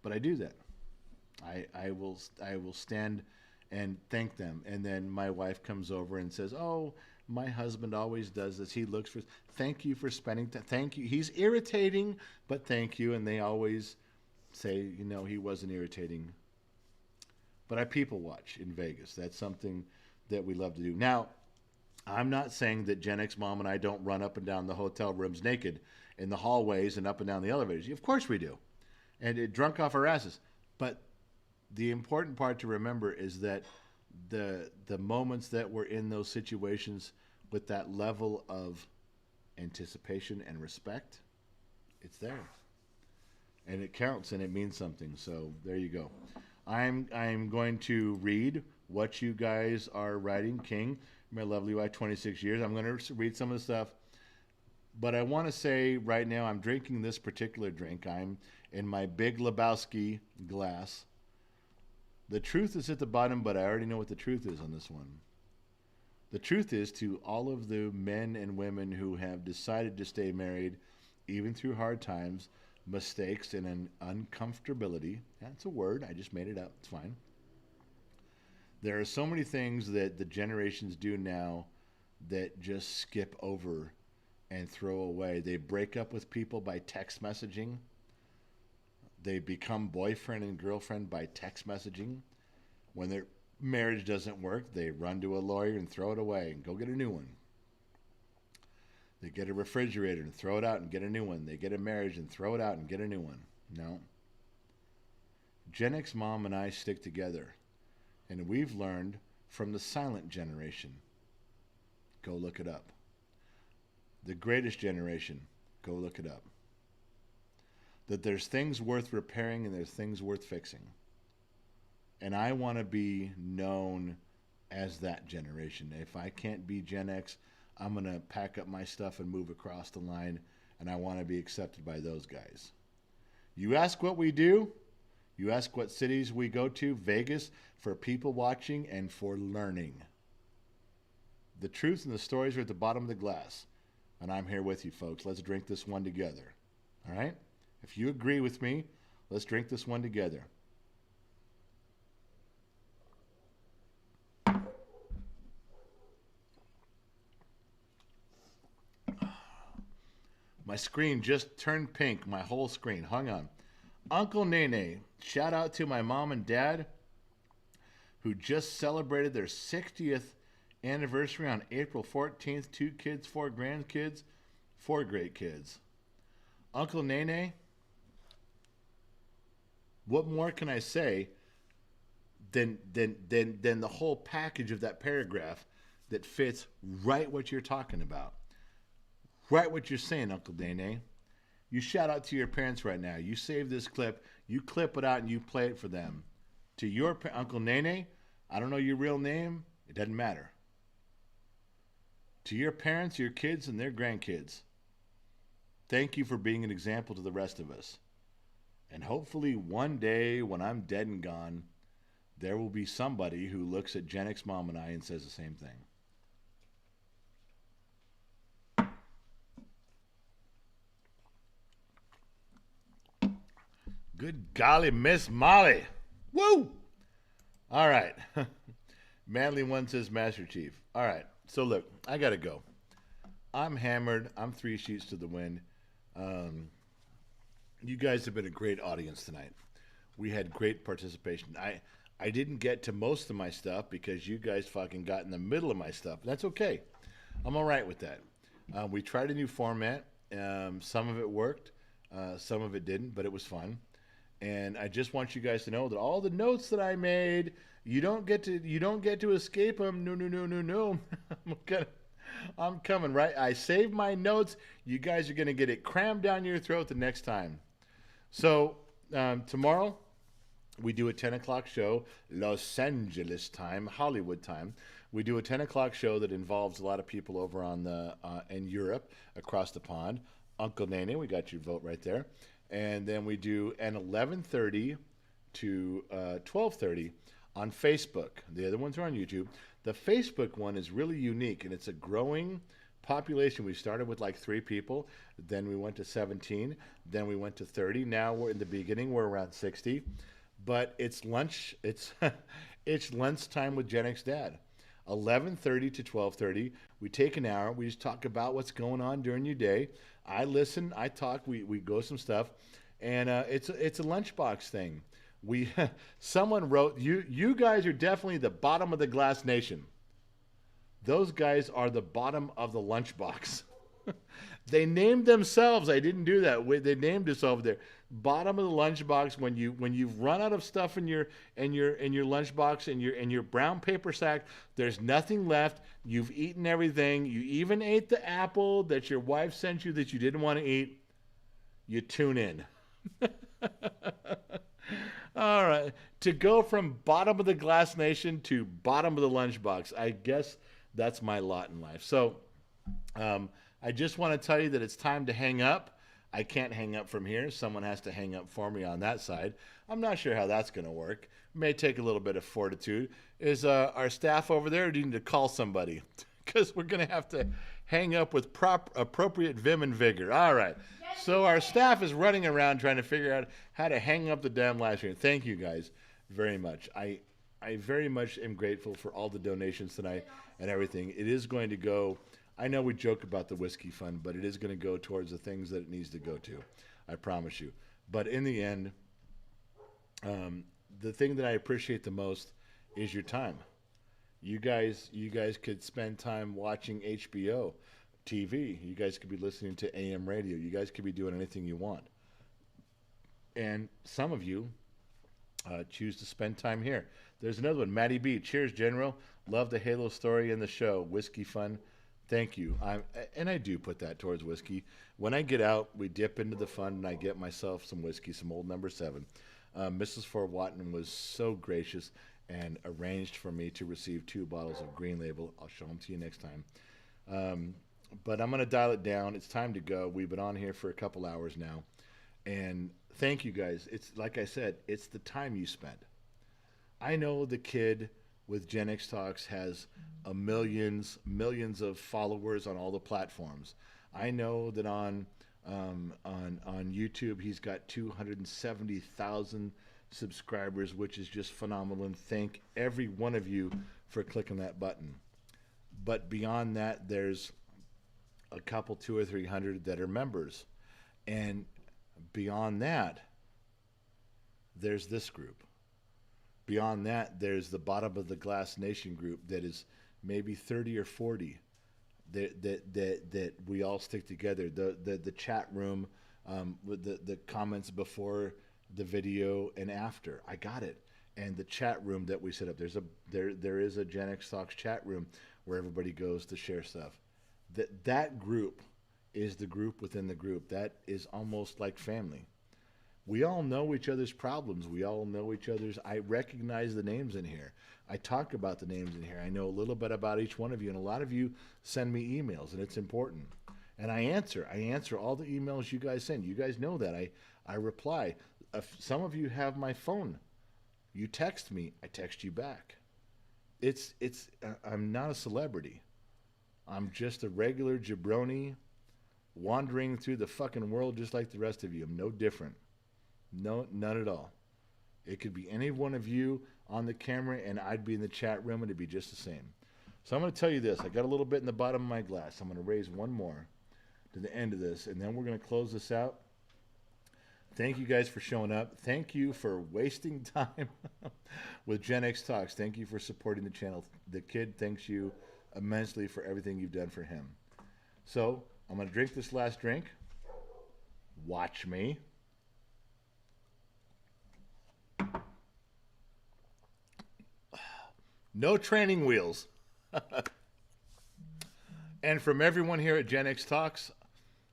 But I do that. I will stand and thank them. And then my wife comes over and says, "Oh, my husband always does this. He looks for, thank you for spending time. Thank you. He's irritating, but thank you." And they always say, he wasn't irritating. But I people watch in Vegas. That's something that we love to do. Now, I'm not saying that Gen X Mom and I don't run up and down the hotel rooms naked in the hallways and up and down the elevators. Of course we do. And drunk off our asses. But the important part to remember is that the moments that we're in those situations with that level of anticipation and respect, it's there. And it counts and it means something. So there you go. I'm going to read what you guys are writing. King, my lovely wife, 26 years. I'm going to read some of the stuff. But I want to say right now I'm drinking this particular drink. I'm in my Big Lebowski glass. The truth is at the bottom, but I already know what the truth is on this one. The truth is, to all of the men and women who have decided to stay married, even through hard times, mistakes, and an uncomfortability. That's a word. I just made it up. It's fine. There are so many things that the generations do now that just skip over and throw away. They break up with people by text messaging. They become boyfriend and girlfriend by text messaging. When their marriage doesn't work, they run to a lawyer and throw it away and go get a new one. They get a refrigerator and throw it out and get a new one. They get a marriage and throw it out and get a new one. No. Gen X Mom and I stick together. And we've learned from the silent generation. Go look it up. The greatest generation. Go look it up. that there's things worth repairing and there's things worth fixing. And I want to be known as that generation. If I can't be Gen X, I'm going to pack up my stuff and move across the line, and I want to be accepted by those guys. You ask what we do, you ask what cities we go to, Vegas, for people watching and for learning. The truth and the stories are at the bottom of the glass, and I'm here with you, folks. Let's drink this one together. All right? If you agree with me, let's drink this one together. My screen just turned pink, my whole screen. Hang on. Uncle Nene, shout out to my mom and dad who just celebrated their 60th anniversary on April 14th. 2 kids, 4 grandkids, 4 great kids. Uncle Nene, what more can I say than the whole package of that paragraph that fits right what you're talking about? Right what you're saying, Uncle Nene. You shout out to your parents right now. You save this clip, you clip it out, and you play it for them. To your Uncle Nene, I don't know your real name. It doesn't matter. To your parents, your kids, and their grandkids, thank you for being an example to the rest of us. And hopefully one day when I'm dead and gone, there will be somebody who looks at Gen X Mom and I and says the same thing. Good golly, Miss Molly. Woo! All right. Manly One says Master Chief. All right. So look, I got to go. I'm hammered. I'm 3 sheets to the wind. You guys have been a great audience tonight. We had great participation. I didn't get to most of my stuff because you guys fucking got in the middle of my stuff. That's okay. I'm all right with that. We tried a new format. Some of it worked. Some of it didn't, but it was fun. And I just want you guys to know that all the notes that I made, you don't get to escape them. No. I'm coming, right? I saved my notes. You guys are going to get it crammed down your throat the next time. So tomorrow we do a 10 o'clock show, Los Angeles time, Hollywood time. We do a 10 o'clock show that involves a lot of people over in Europe, across the pond. Uncle Nene, we got your vote right there. And then we do an 11:30 to 12:30 on Facebook. The other ones are on YouTube. The Facebook one is really unique, and it's a growing population. We started with like 3 people, then we went to 17, then we went to 30. Now we're in the beginning, we're around 60. But it's lunch. It's it's lunchtime with Gen X Dad. 11:30 to 12:30. We take an hour. We just talk about what's going on during your day. I listen. I talk. We go some stuff, and it's a lunchbox thing. Someone wrote, you guys are definitely the bottom of the glass nation. Those guys are the bottom of the lunchbox. They named themselves. I didn't do that. They named us over there. Bottom of the lunchbox. When you've run out of stuff in your lunchbox and your brown paper sack, there's nothing left. You've eaten everything. You even ate the apple that your wife sent you that you didn't want to eat. You tune in. All right. To go from bottom of the glass nation to bottom of the lunchbox, I guess that's my lot in life. So I just want to tell you that it's time to hang up. I can't hang up from here. Someone has to hang up for me on that side. I'm not sure how that's going to work. May take a little bit of fortitude. Is our staff over there, or do you need to call somebody? Because we're going to have to hang up with appropriate vim and vigor. All right. So our staff is running around trying to figure out how to hang up the damn live stream. Thank you guys very much. I very much am grateful for all the donations tonight and everything. It is going to go... I know we joke about the whiskey fund, but it is going to go towards the things that it needs to go to. I promise you. But in the end, the thing that I appreciate the most is your time. You guys could spend time watching HBO, TV. You guys could be listening to AM radio. You guys could be doing anything you want. And some of you choose to spend time here. There's another one, Maddie B. Cheers, General. Love the Halo story in the show. Whiskey fun. Thank you. And I do put that towards whiskey. When I get out, we dip into the fund and I get myself some whiskey, some old number 7. Mrs. Fort Watton was so gracious and arranged for me to receive 2 bottles of Green Label. I'll show them to you next time. But I'm going to dial it down. It's time to go. We've been on here for a couple hours now. And thank you guys. It's like I said, it's the time you spend. I know the kid with Gen X Talks has millions of followers on all the platforms. I know that on YouTube he's got 270,000 subscribers, which is just phenomenal. And thank every one of you for clicking that button. But beyond that, there's a couple, 200 or 300 that are members, and beyond that, there's this group. Beyond that, there's the Bottom of the Glass Nation group that is maybe 30 or 40 that we all stick together. The chat room with the comments before the video and after. I got it. And the chat room that we set up. There is a Gen X Talks chat room where everybody goes to share stuff. That group is the group within the group. That is almost like family. We all know each other's problems. We all know each other's. I recognize the names in here. I talk about the names in here. I know a little bit about each one of you, and a lot of you send me emails, and it's important. And I answer all the emails you guys send. You guys know that. I reply. Some of you have my phone. You text me, I text you back. I'm not a celebrity. I'm just a regular jabroni wandering through the fucking world just like the rest of you. I'm no different. No, none at all. It could be any one of you on the camera and I'd be in the chat room and it'd be just the same. So I'm going to tell you this. I got a little bit in the bottom of my glass. I'm going to raise one more to the end of this and then we're going to close this out. Thank you guys for showing up. Thank you for wasting time with Gen X Talks. Thank you for supporting the channel. The kid thanks you immensely for everything you've done for him. So I'm going to drink this last drink. Watch me. No training wheels. And from everyone here at Gen X Talks,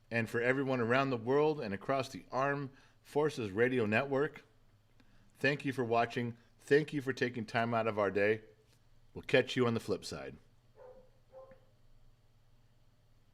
and for everyone around the world and across the Armed Forces Radio Network, thank you for watching. Thank you for taking time out of our day. We'll catch you on the flip side.